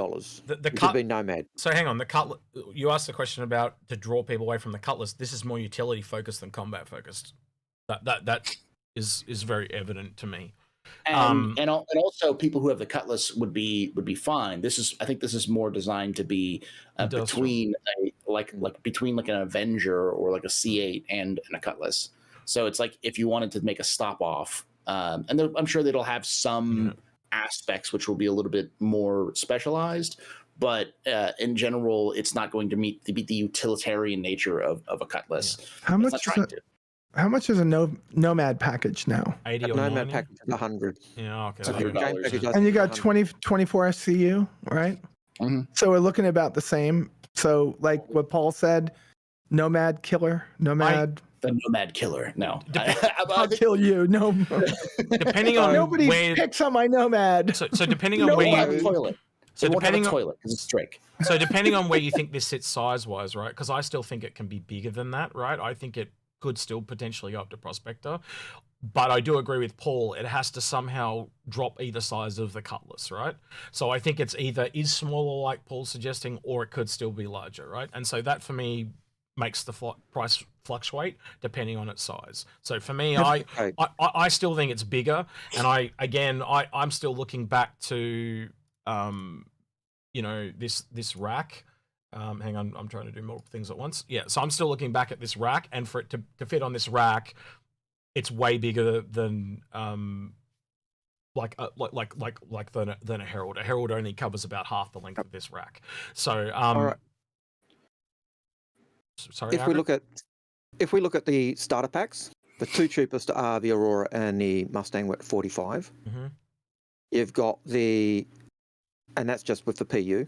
Well, the cut would be Nomad. So hang on, the cut. You asked the question about to draw people away from the cut list. This is more utility focused than combat focused. That is very evident to me. And also people who have the cut list would be fine. I think this is more designed to be between between like an Avenger or like a C8 and a cutlass. So it's like if you wanted to make a stop off, and I'm sure that'll have some aspects which will be a little bit more specialized, but in general, it's not going to meet the utilitarian nature of a cutlass. How much is a Nomad package now? 80 or Nomad 90? package is 100. Yeah, okay. So $100. And you got 24 SCU, right? Mm-hmm. So we're looking about the same. So like what Paul said, Nomad killer, Nomad. The Nomad killer. No, I'll kill you. No. Depending on nobody where, picks on my Nomad. So depending on where you toilet. So depending on toilet because it's Drake. So depending on where you think this sits size wise, right? Because I still think it can be bigger than that, right? I think it could still potentially go up to Prospector. But I do agree with Paul, it has to somehow drop either size of the cutlass, right? So I think it's either is smaller like Paul's suggesting, or it could still be larger, right? And so that for me makes the price fluctuate depending on its size. So for me, I still think it's bigger. And I'm still looking back to, this rack. Hang on, I'm trying to do more things at once. Yeah, so I'm still looking back at this rack, and for it to fit on this rack, it's way bigger than than a Herald. A Herald only covers about half the length of this rack. So all right. Sorry. If we look at the starter packs, the two cheapest are the Aurora and the Mustang at 45. Mm-hmm. You've got and that's just with the PU.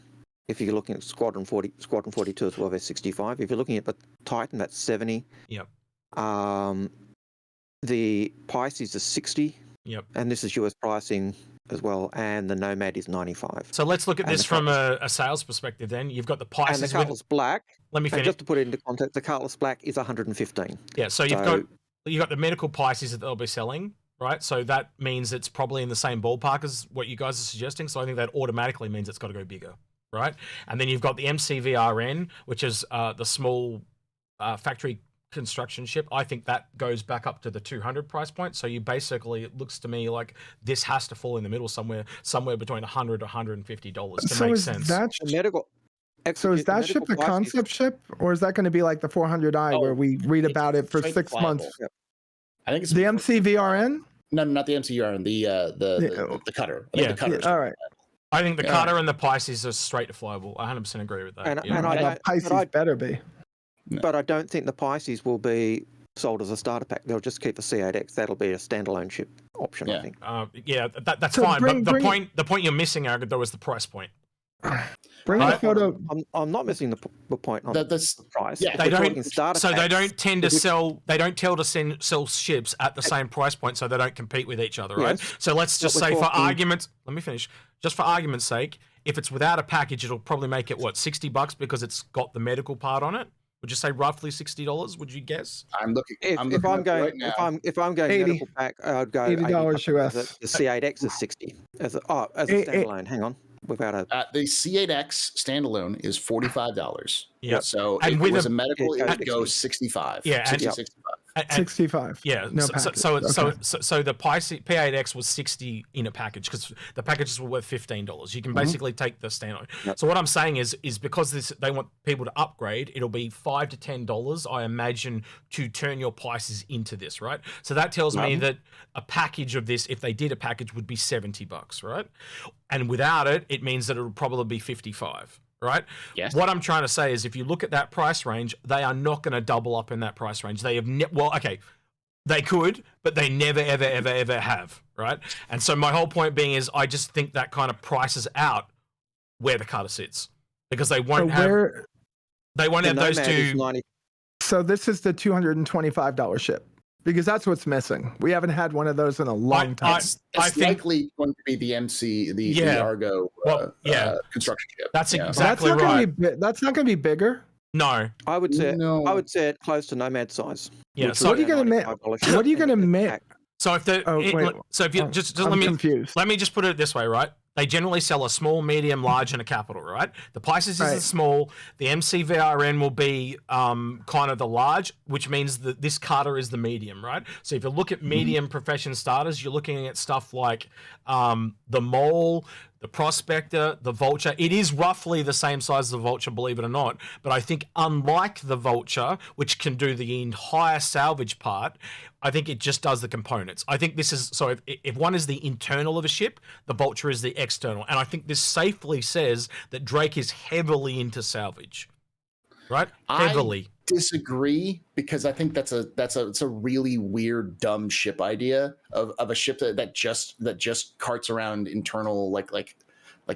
If you're looking at Squadron 42 as well, they're 65. If you're looking at the Titan, that's 70. Yep. The Pisces is 60. Yep. And this is US pricing as well, and the Nomad is 95. So let's look at this from a sales perspective then. You've got the Pisces and the Cutlass Black. Let me finish. Just to put it into context, the Cutlass Black is 115. Yeah, so you've got the medical Pisces that they'll be selling, right? So that means it's probably in the same ballpark as what you guys are suggesting. So I think that automatically means it's got to go bigger, right? And then you've got the MCVRN, which is the small factory construction ship. I think that goes back up to the 200 price point. So you basically, it looks to me like this has to fall in the middle somewhere between $100 to $150 to make sense. So is that ship a concept ship, or is that going to be like the 400i where we read about it for 6 months? Yep. I think it's the MCVRN. No, not the MCVRN. The cutter. I think the cutter. All right. I think the cutter and the Pisces are straight to flyable. I 100% agree with that. And Pisces better be. But I don't think the Pisces will be sold as a starter pack. They'll just keep the C8X. That'll be a standalone ship option, I think. That's fine. But the point you're missing, Arrogant, though, is the price point. Bring a photo. I'm not missing the point on the price. Yeah, they don't tend to sell. They don't tend to sell ships at the same price point, so they don't compete with each other, right? Yes. So let's just say, for arguments, let me finish. Just for argument's sake, if it's without a package, it'll probably make it $60 because it's got the medical part on it. Would you say roughly $60? Would you guess? I'm looking. If I'm going medical pack, I'd go $80 US. The C8X is 60 as a standalone. Hang on, without a the C8X standalone is $45. Yeah. So and if with it was a medical, it would go 65. Yeah. 65. 65. Yeah. No so the P8X was 60 in a package because the packages were worth $15. You can basically take the standalone. Yep. So what I'm saying is because they want people to upgrade, it'll be $5 to $10, I imagine, to turn your Pisces into this, right? So that tells me that a package of this, if they did a package, would be $70, right? And without it, it means that it would probably be $55. Right? Yes. What I'm trying to say is if you look at that price range, they are not going to double up in that price range. They have they could, but they never, ever, ever, ever have, right? And so my whole point being is I just think that kind of prices out where the cutter sits because they won't have those two. So this is the $225 ship. Because that's what's missing. We haven't had one of those in a long time. I think likely going to be the MC, the Argo construction ship. That's exactly right. That's not going to be bigger. No, I would say it close to Nomad size. Yeah. So what are you going to make? What are you going to make? So if let me just put it this way, right? They generally sell a small, medium, large, and a capital, right? The Pisces is the small. The MCVRN will be kind of the large, which means that this Carter is the medium, right? So if you look at medium profession starters, you're looking at stuff like the Mole, the Prospector, the Vulture. It is roughly the same size as the Vulture, believe it or not. But I think unlike the Vulture, which can do the entire salvage part, I think it just does the components. I think this is, so if one is the internal of a ship, the Vulture is the external. And I think this safely says that Drake is heavily into salvage, right? Heavily. I disagree, because I think it's a really weird, dumb ship idea of a ship that just carts around internal, like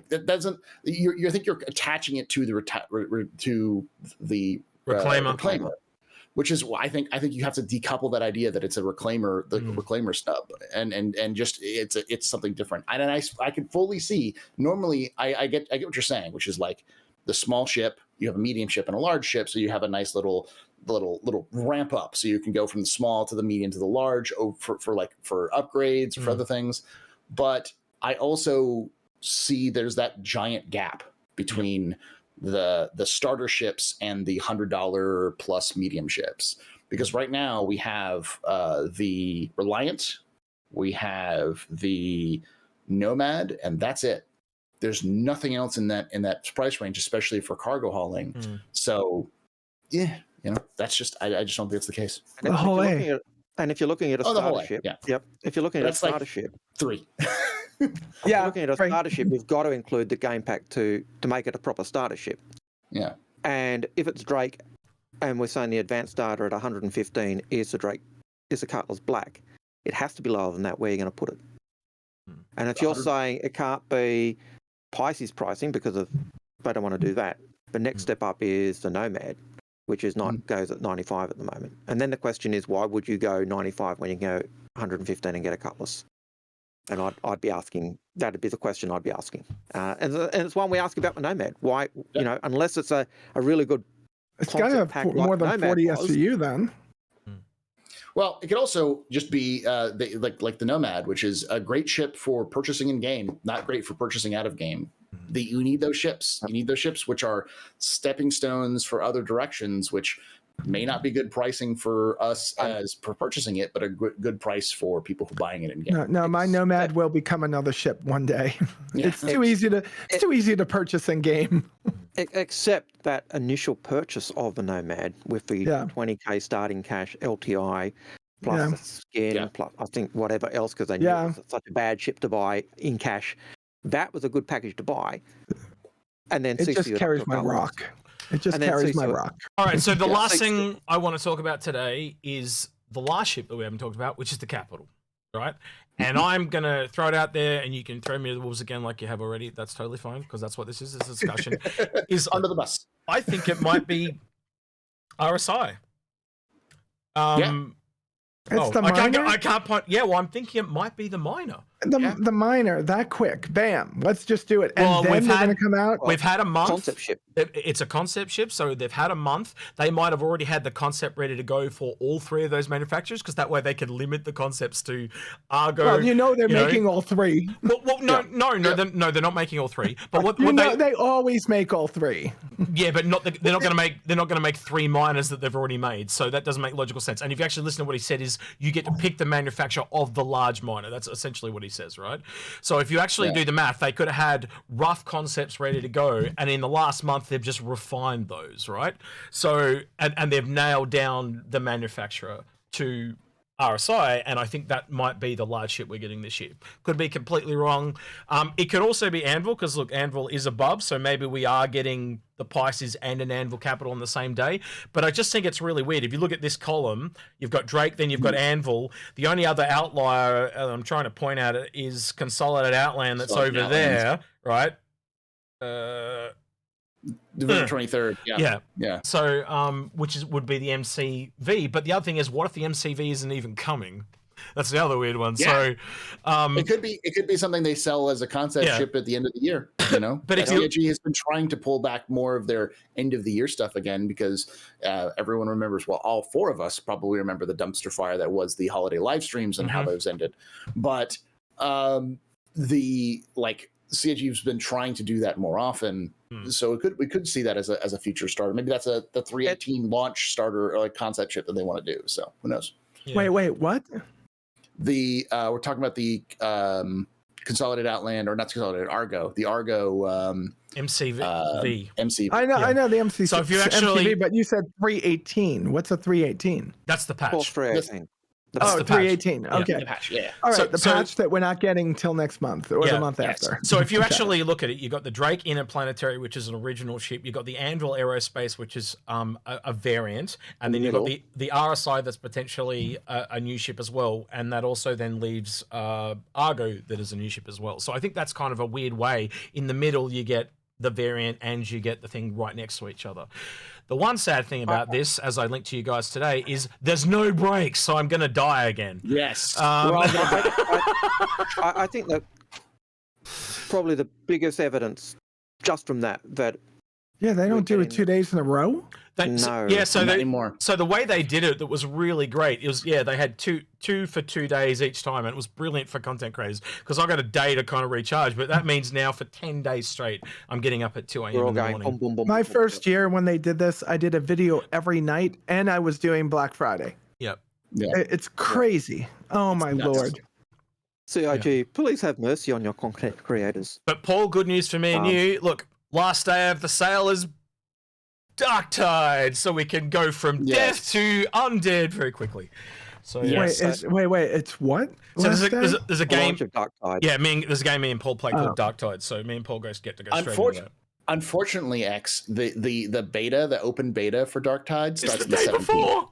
that doesn't, you think you're attaching it to the reclaimer. Which is why I think you have to decouple that idea that it's a reclaimer, reclaimer stub, and just it's something different. And I can fully see. Normally, I get what you're saying, which is like the small ship. You have a medium ship and a large ship, so you have a nice little ramp up, so you can go from the small to the medium to the large for upgrades or for other things. But I also see there's that giant gap between the starter ships and the $100 plus medium ships, because right now we have the Reliant, we have the Nomad, and that's it. There's nothing else in that price range, especially for cargo hauling. So yeah, that's just I just don't think it's the case. And if you're looking at a starter ship, if you're looking at a starter ship, 3. Yeah, looking at a starter ship, you've got to include the game pack to make it a proper starter ship. Yeah. And if it's Drake, and we're saying the advanced starter at 115 is the Cutlass Black, it has to be lower than that. Where are you going to put it? And if you're saying it can't be Pisces pricing because they don't want to do that, the next step up is the Nomad, which is goes at 95 at the moment. And then the question is, why would you go 95 when you can go 115 and get a Cutlass? And I'd be asking, that'd be the question I'd be asking. And it's one we ask about the Nomad. Why, unless it's a really good, it's got to have more than 40 SCU then. Well, it could also just be like the Nomad, which is a great ship for purchasing in game, not great for purchasing out of game. You need those ships. You need those ships, which are stepping stones for other directions, which may not be good pricing for us as for purchasing it, but a good price for people who are buying it in game. No, my Nomad will become another ship one day. It's too easy to purchase in game. Except that initial purchase of the Nomad with the 20k starting cash LTI plus the skin plus I think whatever else, because they knew it was such a bad ship to buy in cash. That was a good package to buy. And then it just carries my rock. It just carries my rock. All right, so the last thing I want to talk about today is the last ship that we haven't talked about, which is the Capital, right? And I'm going to throw it out there, and you can throw me to the wolves again like you have already. That's totally fine, because that's what this is. It's a discussion. Is under the bus. I think it might be RSI. It's the minor? I can't point. Yeah, well, I'm thinking it might be the minor. The minor, that quick, bam, let's just do it. And then they're going to come out. We've had a month. Concept ship. It's a concept ship, so they've had a month. They might have already had the concept ready to go for all 3 of those manufacturers, because that way they could limit the concepts to Argo. Well, they're making all 3. Well, no, they're not making all 3. But they always make all 3. Yeah, but they're not going to make 3 minors that they've already made. So that doesn't make logical sense. And if you actually listen to what he said, is you get to pick the manufacturer of the large minor. That's essentially what he says, right? So if you actually do the math, they could have had rough concepts ready to go, and in the last month they've just refined those, right? So and they've nailed down the manufacturer to RSI, and I think that might be the large ship we're getting this year. Could be completely wrong. It could also be Anvil, because look, Anvil is above, so maybe we are getting the Pisces and an Anvil Capital on the same day. But I just think it's really weird. If you look at this column, you've got Drake, then you've got Anvil. The only other outlier I'm trying to point out is Consolidated Outland that's over there, right? November 23rd. Yeah. So, which would be the MCV. But the other thing is, what if the MCV isn't even coming? That's the other weird one. Yeah. So, it could be something they sell as a concept ship at the end of the year. You know, but CIG has been trying to pull back more of their end of the year stuff again because everyone remembers. Well, all four of us probably remember the dumpster fire that was the holiday live streams and how those ended. But CIG has been trying to do that more often, so we could see that as a future starter. Maybe that's the 318 launch starter or like concept ship that they want to do. So who knows? Yeah. Wait, what? We're talking about the Consolidated Outland, or not Consolidated Argo, the Argo MCV. MCV. I know the MCV. So if you actually, MCV, but you said 318. What's a 318? That's the patch. 318. Oh, 318. Okay. The patch, yeah. All right, the patch that we're not getting till next month or the month after. So if you actually look at it, you got the Drake Interplanetary, which is an original ship. You got the Anvil Aerospace, which is a variant, and then you got the RSI that's potentially a new ship as well, and that also then leaves Argo that is a new ship as well. So I think that's kind of a weird way. In the middle, you get the variant and you get the thing right next to each other. The one sad thing about this, as I linked to you guys today, is there's no brakes, so I'm going to die again. Yes. I think that probably the biggest evidence just from that yeah, they don't do it 2 days in a row. No, so not anymore. So the way they did it, that was really great. It was they had two for 2 days each time, and it was brilliant for content creators because I got a day to kind of recharge. But that means now for 10 days straight, I'm getting up at 2 a.m. in the morning. Boom, boom, boom, My first year when they did this, I did a video every night, and I was doing Black Friday. Yep. Yeah. It's crazy. Oh my lord. CIG, please have mercy on your content creators. But Paul, good news for me and you. Look, last day of the sale is Dark Tide, so we can go from death to undead very quickly. So wait, it's what? So there's a game. Dark Tide. Yeah, there's a game me and Paul play called Dark Tide. So me and Paul get to go straight into that. Unfortunately, X, the beta, the open beta for Dark Tide starts the day 17th. before.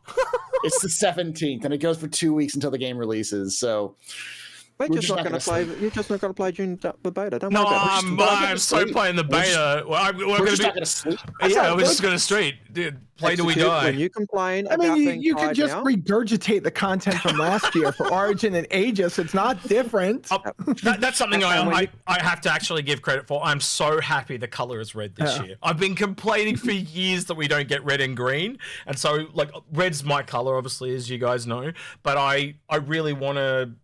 It's the 17th, and it goes for 2 weeks until the game releases. So You're just not going to play during the beta. Don't worry about it. I'm so playing the beta. We're just not going to sleep. Yeah, we're just going to street. Dude, play till we die. When you complain I mean, you could just regurgitate the content from last year for Origin and Aegis. It's not different. That's something I have to actually give credit for. I'm so happy the color is red this year. I've been complaining for years that we don't get red and green. And so, like, red's my color, obviously, as you guys know. But I really want them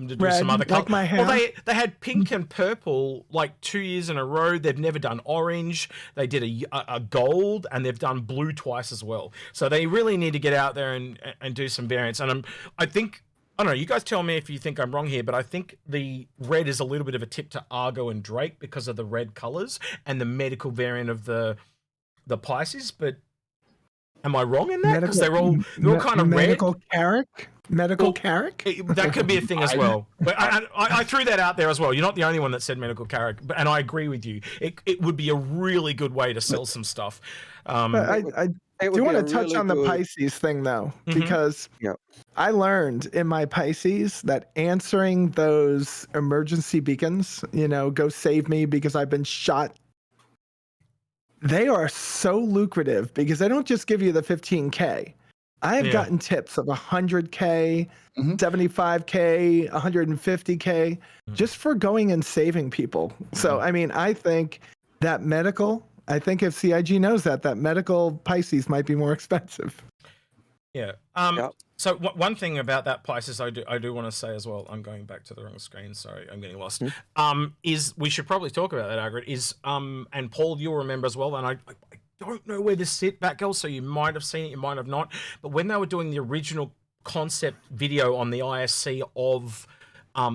to do some other color. Like my hair. Well, they had pink and purple like 2 years in a row. They've never done orange. They did a gold, and they've done blue twice as well. So they really need to get out there and do some variants. And I don't know, you guys tell me if you think I'm wrong here, but I think the red is a little bit of a tip to Argo and Drake because of the red colors and the medical variant of the Pisces. But am I wrong in that? Because they're all kind of medical red. Medical Carrick? That could be a thing as well. But I threw that out there as well. You're not the only one that said medical Carrick, and I agree with you. It would be a really good way to sell some stuff. I do want to touch on the Pisces thing, though, because I learned in my Pisces that answering those emergency beacons, go save me because I've been shot, they are so lucrative because they don't just give you the 15K. I have gotten tips of 100K, 75K, 150K, just for going and saving people. So, I mean, I think that if CIG knows that medical Pisces might be more expensive. Yeah. So one thing about that Pisces I do want to say as well, I'm going back to the wrong screen, sorry, I'm getting lost, is we should probably talk about that, Agrid, and Paul, you'll remember as well, and I don't know where this sit, Batgirl, so you might have seen it, you might have not, but when they were doing the original concept video on the ISC of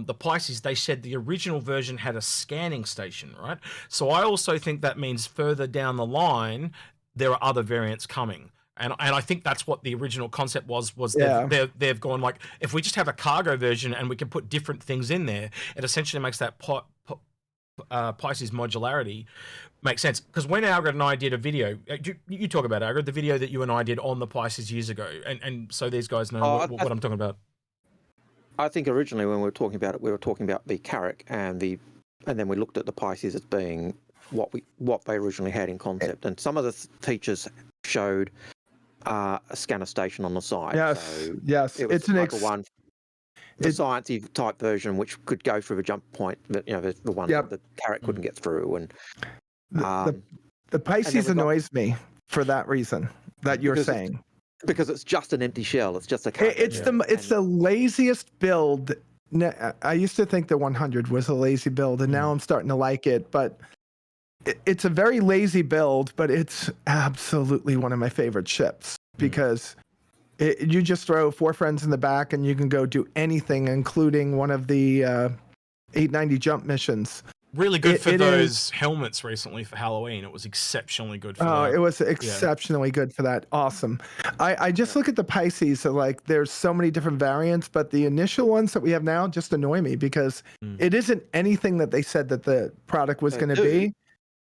the Pisces, they said the original version had a scanning station, right? So I also think that means further down the line, there are other variants coming. And I think that's what the original concept was they've gone like, if we just have a cargo version and we can put different things in there, it essentially makes that Pisces modularity makes sense. Because when Algrid and I did a video, you talk about Algrid, the video that you and I did on the Pisces years ago, and so these guys know what I'm talking about. I think originally when we were talking about it, we were talking about the Carrick and then we looked at the Pisces as being what they originally had in concept. And some of the features showed a scanner station on the side. Yes, so yes, it was it's an like the sciencey type version, which could go through the jump point, but the one that the carrot couldn't get through. And the Pisces annoys me for that reason that you're saying. Because it's just an empty shell. It's just a carrot. It's the laziest build. I used to think the 100 was a lazy build, and now I'm starting to like it. But it's a very lazy build, but it's absolutely one of my favorite ships because you just throw 4 friends in the back and you can go do anything, including one of the 890 jump missions. Really good for those helmets recently for Halloween. It was exceptionally good for that. Oh, it was exceptionally good for that. Awesome. I just look at the Pisces, so like there's so many different variants, but the initial ones that we have now just annoy me because it isn't anything that they said that the product was going to be,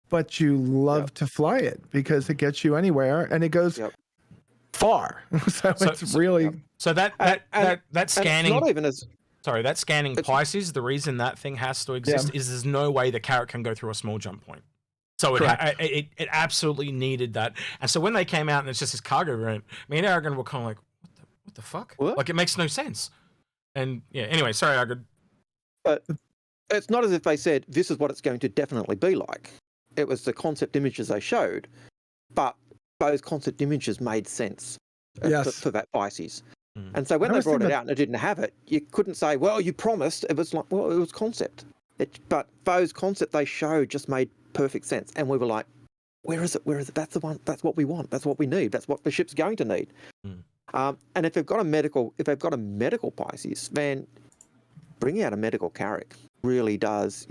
but you love to fly it because it gets you anywhere and it goes far. So it's really... So that scanning... Not even as... Sorry, that scanning Pisces, the reason that thing has to exist is there's no way the carrot can go through a small jump point. So it absolutely needed that. And so when they came out and it's just this cargo variant, me and Aragon were kind of like, what the fuck? What? Like, it makes no sense. And anyway, sorry, Aragon. But it's not as if they said, this is what it's going to definitely be like. It was the concept images they showed, but those concept images made sense for that Pisces. And so when they brought it out and it didn't have it, you couldn't say, well, you promised. It was like, well, it was concept. But those concept they showed just made perfect sense. And we were like, where is it? Where is it? That's the one. That's what we want. That's what we need. That's what the ship's going to need. And if they've got a medical Pisces, then bringing out a medical Carrack really does,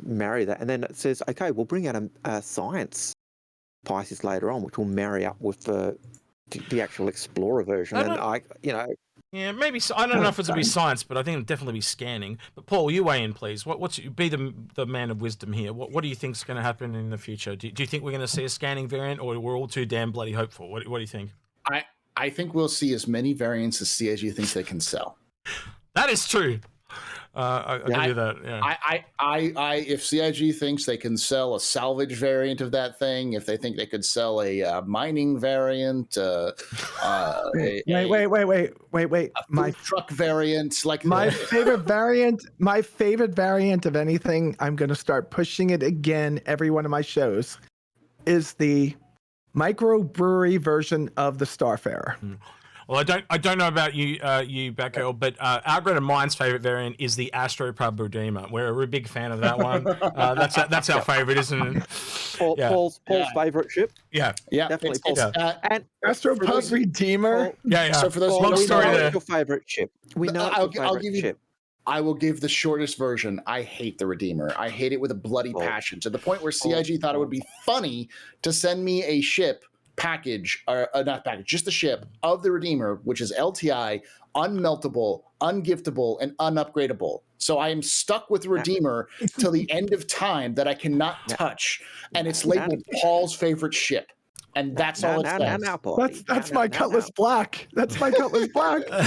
marry that. And then it says, okay, we'll bring out a science Pisces later on, which will marry up with the actual Explorer version. Yeah, maybe. I don't know if it'll be science, but I think it'll definitely be scanning. But Paul, you weigh in, please. Be the man of wisdom here. What do you think's going to happen in the future? Do you think we're going to see a scanning variant, or we're all too damn bloody hopeful? What do you think? I think we'll see as many variants as CIG thinks they can sell. That is true. I'll give you that. Yeah. If CIG thinks they can sell a salvage variant of that thing, if they think they could sell a mining variant, wait. My truck variant, like my favorite variant of anything. I'm going to start pushing it again. Every one of my shows is the microbrewery version of the Starfarer. Well, I don't know about you, Batgirl, but Algren and mine's favorite variant is the Astropub Redeemer. We're a big fan of that one. That's our favorite, isn't it? Paul's favorite ship. Yeah, definitely. And Astropub Redeemer. So for those long story there, your favorite ship. We know I'll give you. Ship. I will give the shortest version. I hate the Redeemer. I hate it with a bloody passion, to the point where CIG thought it would be funny to send me a ship package, or not package, just the ship of the Redeemer, which is LTI, unmeltable, ungiftable, and unupgradable. So I am stuck with Redeemer till the end of time that I cannot touch, and it's labeled Paul's favorite ship. And that's all it says. That's my Cutlass Black. That's my Cutlass Black. The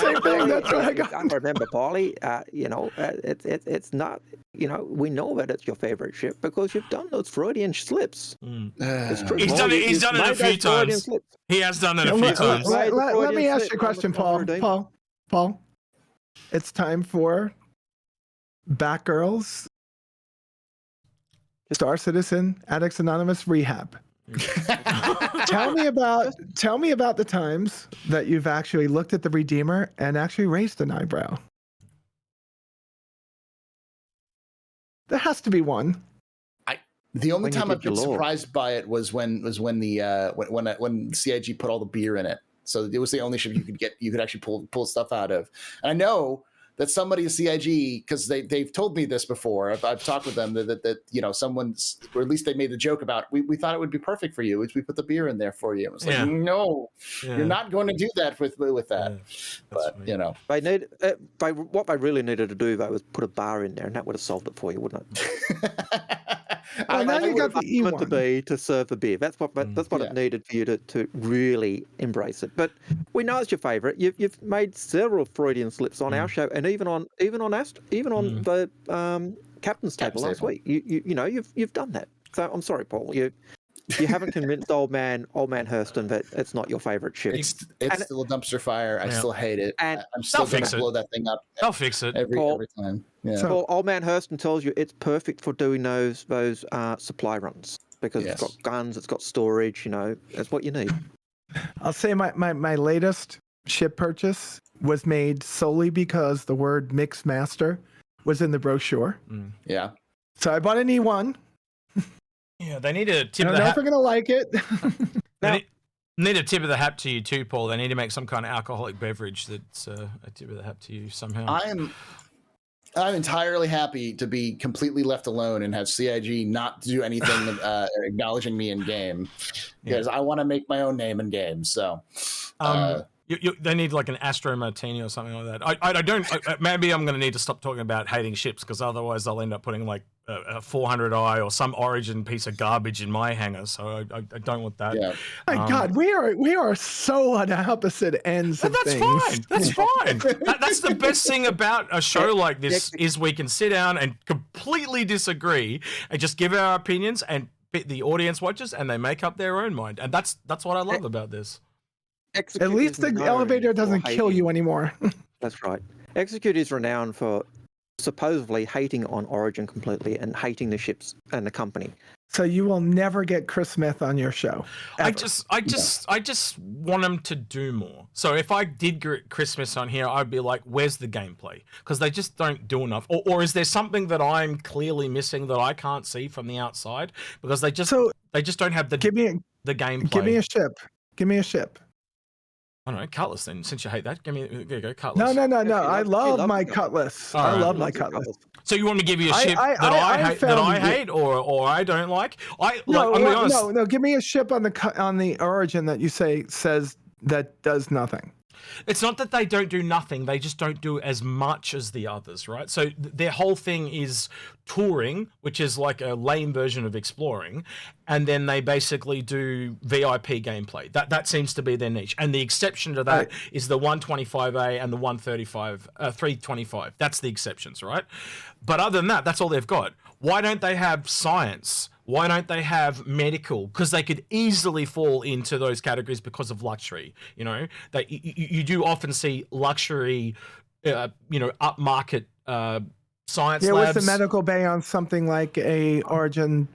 same thing. That's what I got. I remember, Paulie. It's not. We know that it's your favorite ship because you've done those Freudian slips. It's true. He's done it a few times. He has done it a few times. Let me ask you a question, Paul. Paul, it's time for Batgirl's Star Citizen Addicts Anonymous Rehab. Tell me about the times that you've actually looked at the Redeemer and actually raised an eyebrow. There has to be one. The only time I've been surprised by it was when CIG put all the beer in it. So it was the only ship you could actually pull stuff out of. And I know that somebody at CIG, because they've told me this before. I've talked with them that someone's, or at least they made a joke about, we thought it would be perfect for you if we put the beer in there for you. It was like, no, you're not going to do that with that. But they need what they really needed to do though was put a bar in there, and that would have solved it for you, wouldn't it? Now you got the E1 to serve the beer. That's what it needed for you to really embrace it. But we know it's your favourite. You've made several Freudian slips on our show, and even on the captain's table last week. You know, you've done that. So I'm sorry, Paul. You haven't convinced old man Hurston that it's not your favourite ship. It's still a dumpster fire. I still hate it. And I'm still going to blow that thing up. They'll fix it every time. Yeah. So old man Hurston tells you it's perfect for doing those supply runs because it's got guns, it's got storage. You know, that's what you need. I'll say my latest ship purchase was made solely because the word Mix Master was in the brochure. Yeah. So I bought an E1. Yeah, they need a tip I of don't the know hat. if we're going to like it. They need a tip of the hat to you too, Paul. They need to make some kind of alcoholic beverage that's a tip of the hat to you somehow. I'm entirely happy to be completely left alone and have CIG not do anything acknowledging me in game because I want to make my own name in game. So, they need like an Astro Martini or something like that. I don't. Maybe I'm going to need to stop talking about hating ships because otherwise I'll end up putting like a 400i or some Origin piece of garbage in my hangar. So I don't want that. Yeah. My God, we are so on opposite ends of that's things. Fine. That's fine. That's the best thing about a show like this is we can sit down and completely disagree and just give our opinions and the audience watches and they make up their own mind. And that's what I love about this. At least the elevator doesn't kill you anymore. That's right. Execute is renowned for supposedly hating on Origin completely and hating the ships and the company. So you will never get Chris Smith on your show. Ever. I just want him to do more. So if I did get Chris Smith on here, I'd be like, where's the gameplay? Because they just don't do enough. Or is there something that I'm clearly missing that I can't see from the outside? Because they just don't have the gameplay. Give me a ship. Give me a ship. I don't know, Cutlass then, since you hate that. There you go, Cutlass. No. I love my Cutlass. I love my Cutlass. So you want me to give you a ship that I hate or I don't like? I'm gonna be honest. No. Give me a ship on the Origin that you say says that does nothing. It's not that they don't do nothing, they just don't do as much as the others, right? So their whole thing is touring, which is like a lame version of exploring, and then they basically do VIP gameplay. That seems to be their niche. And the exception to that is the 125A and the 325. That's the exceptions, right? But other than that, that's all they've got. Why don't they have science? Why don't they have medical? Because they could easily fall into those categories because of luxury. You know, that you do often see luxury, upmarket science labs. What's the medical bay on something like a Origin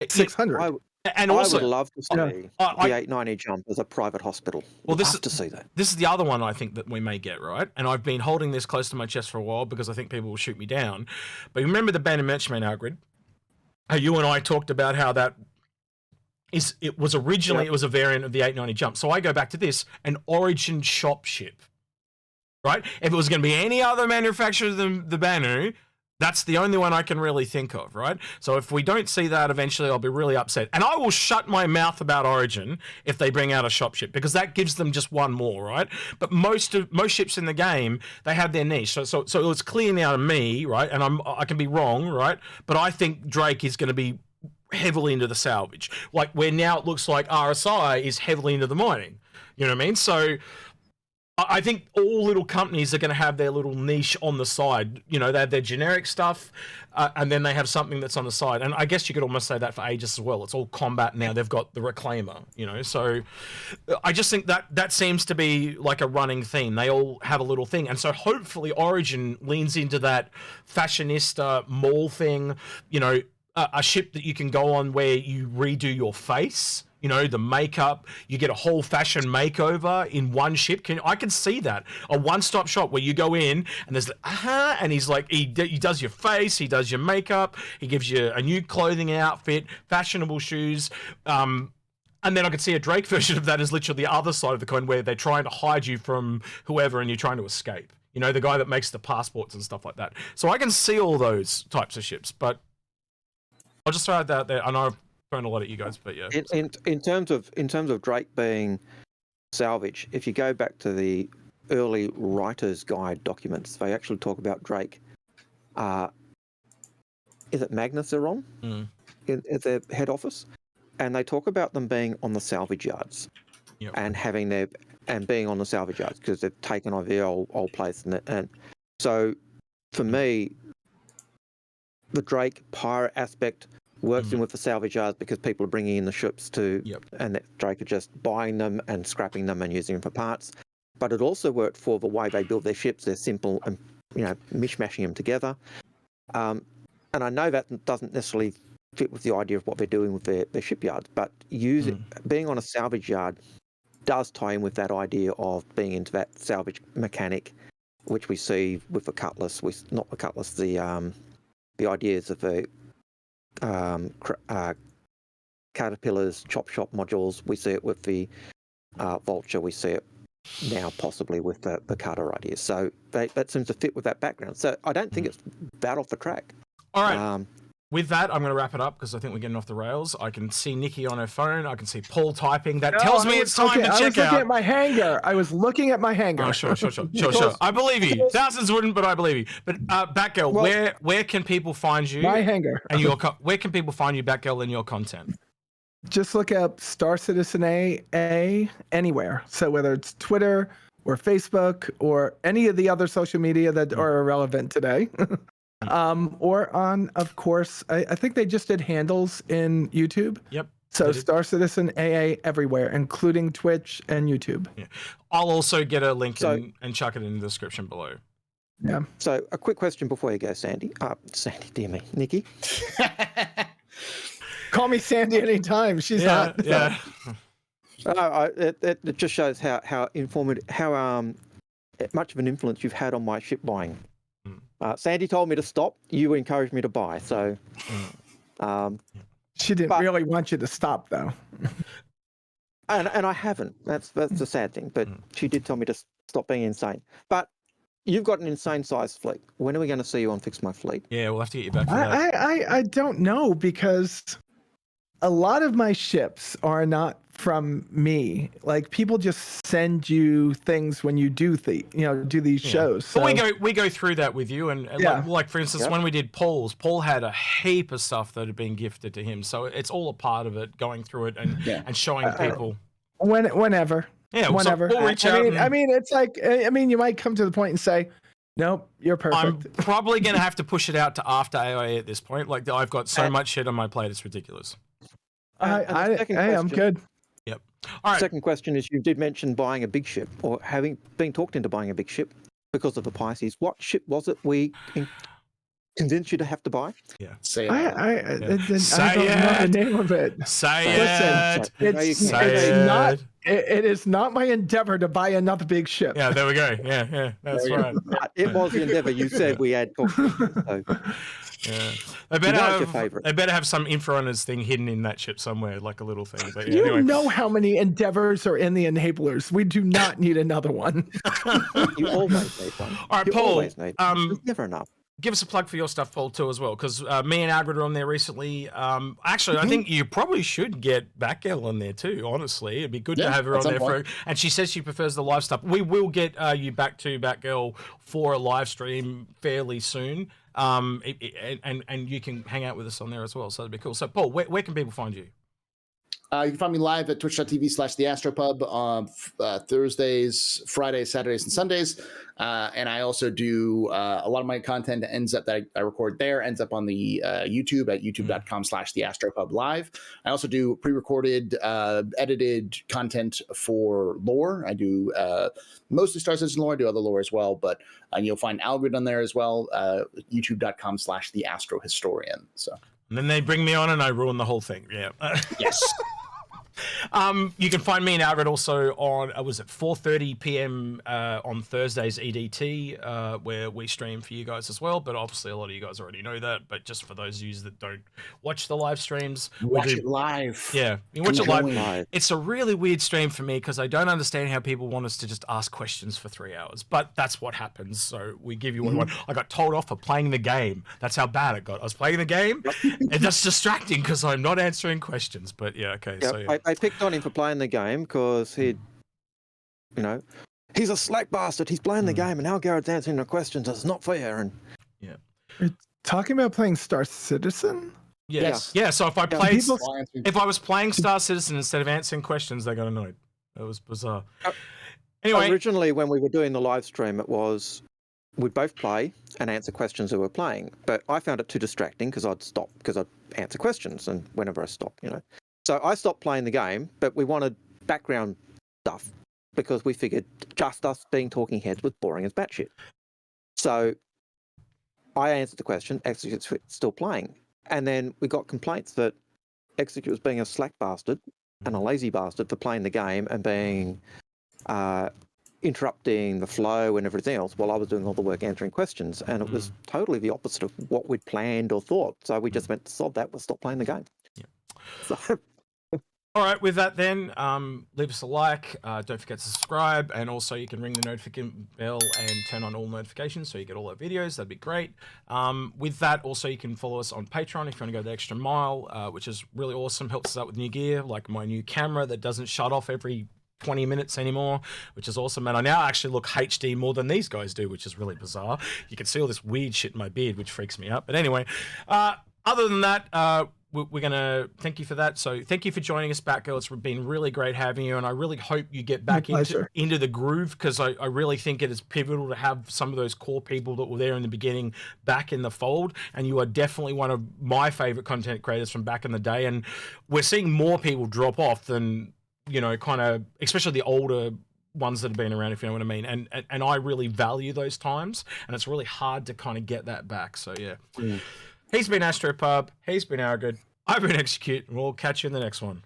600? And also, I would love to see the 890 jump as a private hospital. Well, this is to see that. This is the other one I think that we may get, right? And I've been holding this close to my chest for a while because I think people will shoot me down. But remember the Banner Merchantman, Algrid? You and I talked about how it was originally it was a variant of the 890 jump. So I go back to this, an Origin shop ship, right? If it was going to be any other manufacturer than the Banu, that's the only one I can really think of, right? So if we don't see that eventually, I'll be really upset. And I will shut my mouth about Origin if they bring out a shop ship because that gives them just one more, right? But most ships in the game, they have their niche. So it's clear now to me, right? And I can be wrong, right? But I think Drake is going to be heavily into the salvage. Like where now it looks like RSI is heavily into the mining. You know what I mean? So I think all little companies are going to have their little niche on the side. You know, they have their generic stuff, and then they have something that's on the side. And I guess you could almost say that for Aegis as well. It's all combat now. They've got the Reclaimer, you know. So I just think that seems to be like a running theme. They all have a little thing. And so hopefully Origin leans into that fashionista mall thing, you know, a ship that you can go on where you redo your face. You know, the makeup, you get a whole fashion makeover in one ship. I can see that. A one-stop shop where you go in and there's and he's like, he does your face, he does your makeup, he gives you a new clothing outfit, fashionable shoes. And then I could see a Drake version of that is literally the other side of the coin where they're trying to hide you from whoever and you're trying to escape. You know, the guy that makes the passports and stuff like that. So I can see all those types of ships, but I'll just throw it out there. I know I've thrown a lot at you guys, but yeah. In terms of Drake being salvage, if you go back to the early writer's guide documents, they actually talk about Drake. Is it Magnus they're on? At their head office? And they talk about them being on the salvage yards and being on the salvage yards because they've taken over the old place. And so for me, the Drake pirate aspect works in with the salvage yards because people are bringing in the ships too, and that Drake are just buying them and scrapping them and using them for parts. But it also worked for the way they build their ships. They're simple and, mishmashing them together. And I know that doesn't necessarily fit with the idea of what they're doing with their shipyards, but being on a salvage yard does tie in with that idea of being into that salvage mechanic, which we see with the Cutlass, not the Cutlass, the ideas of the Caterpillars, chop shop modules. We see it with the Vulture. We see it now possibly with the cutter ideas. So that seems to fit with that background. So I don't think it's that off the track. All right. With that, I'm going to wrap it up because I think we're getting off the rails. I can see Nikki on her phone. I can see Paul typing. That tells me it's time to check out. I was looking at my hanger. I was looking at my hanger. Oh, sure. I believe you. Thousands wouldn't, but I believe you. But Batgirl, where can people find you? My hanger. And where can people find you, Batgirl, and your content? Just look up Star Citizen A anywhere. So whether it's Twitter or Facebook or any of the other social media that are irrelevant today. Or on, of course, I think they just did handles in YouTube. Yep. So Star Citizen AA everywhere, including Twitch and YouTube. Yeah. I'll also get a link and chuck it in the description below. Yeah. So a quick question before you go, Sandy. Sandy, dear me. Nikki? Call me Sandy anytime. She's hot. Yeah. It just shows how informative, how much of an influence you've had on my ship buying. Sandy told me to stop. You encouraged me to buy. So, she didn't really want you to stop, though. And I haven't. That's the sad thing. But she did tell me to stop being insane. But you've got an insane sized fleet. When are we going to see you on Fix My Fleet? Yeah, we'll have to get you back for that. I don't know, because a lot of my ships are not from me. Like, people just send you things when you do these shows. So. But we go through that with you, and like for instance, when we did Paul's, Paul had a heap of stuff that had been gifted to him. So it's all a part of it, going through it and showing people. Whenever. Yeah, whenever. So we'll reach out. I mean, it's like, you might come to the point and say, nope, you're perfect. I'm probably going to have to push it out to after AIA at this point. Like, I've got so much shit on my plate, it's ridiculous. I'm good. Yep. All right. Second question is, you did mention buying a big ship, or having been talked into buying a big ship because of the Pisces. What ship was it we convinced you to have to buy? Yeah. Say it. I don't know the name of it. It is not my endeavor to buy another big ship. Yeah, there we go. Yeah, that's right. It was the endeavor you said we had talked to. So. Yeah, they better have some Inforunners thing hidden in that ship somewhere, like a little thing. But you know how many endeavors are in the enablers. We do not need another one. You always need one. All right, Paul. There's never enough. Give us a plug for your stuff, Paul, too, as well, because me and Agrid are on there recently. Actually, I think you probably should get Batgirl on there too, honestly. It'd be good to have her on there. And she says she prefers the live stuff. We will get you back to Batgirl for a live stream fairly soon. And you can hang out with us on there as well, so that'd be cool. So, Paul, where can people find you? You can find me live at twitch.tv/theastropub on Thursdays, Fridays, Saturdays, and Sundays. And I also do a lot of my content that I record there ends up on the YouTube at youtube.com/theastropub live. I also do pre-recorded, edited content for lore. I do mostly Star Citizen lore. I do other lore as well, but you'll find Algrid on there as well. youtube.com/theastrohistorian. So. And then they bring me on and I ruin the whole thing. Yeah. Yes. You can find me and Alfred also on, was it 4:30 p.m. On Thursdays EDT, where we stream for you guys as well. But obviously a lot of you guys already know that. But just for those of you that don't watch the live streams, watch it live. Yeah, you watch it live. It's a really weird stream for me because I don't understand how people want us to just ask questions for 3 hours. But that's what happens. So we give you what you want. I got told off for playing the game. That's how bad it got. I was playing the game, and that's distracting because I'm not answering questions. But yeah, okay. Yeah, so yeah. I picked on him for playing the game because he's a slack bastard. He's playing the game, and now Garrett's answering the questions. It's not fair. And yeah, you're talking about playing Star Citizen. Yes. Yeah. So if I was playing Star Citizen instead of answering questions, they got annoyed. It was bizarre. Anyway, originally when we were doing the live stream, it was we'd both play and answer questions that we're playing. But I found it too distracting because I'd stop because I'd answer questions, and whenever I stopped, So I stopped playing the game, but we wanted background stuff because we figured just us being talking heads was boring as batshit. So I answered the question, Execute's still playing. And then we got complaints that Execute was being a slack bastard and a lazy bastard for playing the game and being interrupting the flow and everything else while I was doing all the work answering questions. And it was totally the opposite of what we'd planned or thought. So we just went, sod that, we'll stop playing the game. Yeah. So all right, with that then, leave us a like, don't forget to subscribe, and also you can ring the notification bell and turn on all notifications so you get all our videos. That'd be great. With that, also you can follow us on Patreon if you want to go the extra mile, which is really awesome, helps us out with new gear, like my new camera that doesn't shut off every 20 minutes anymore, which is awesome. And I now actually look HD more than these guys do, which is really bizarre. You can see all this weird shit in my beard, which freaks me out. But anyway, other than that, we're going to thank you for that. So thank you for joining us, Batgirl. It's been really great having you, and I really hope you get back into the groove, because I really think it is pivotal to have some of those core people that were there in the beginning back in the fold, and you are definitely one of my favorite content creators from back in the day, and we're seeing more people drop off than, kind of, especially the older ones that have been around, if you know what I mean, and I really value those times, and it's really hard to kind of get that back. So yeah. He's been Astropub, he's been Arrogant, I've been Execute, and we'll catch you in the next one.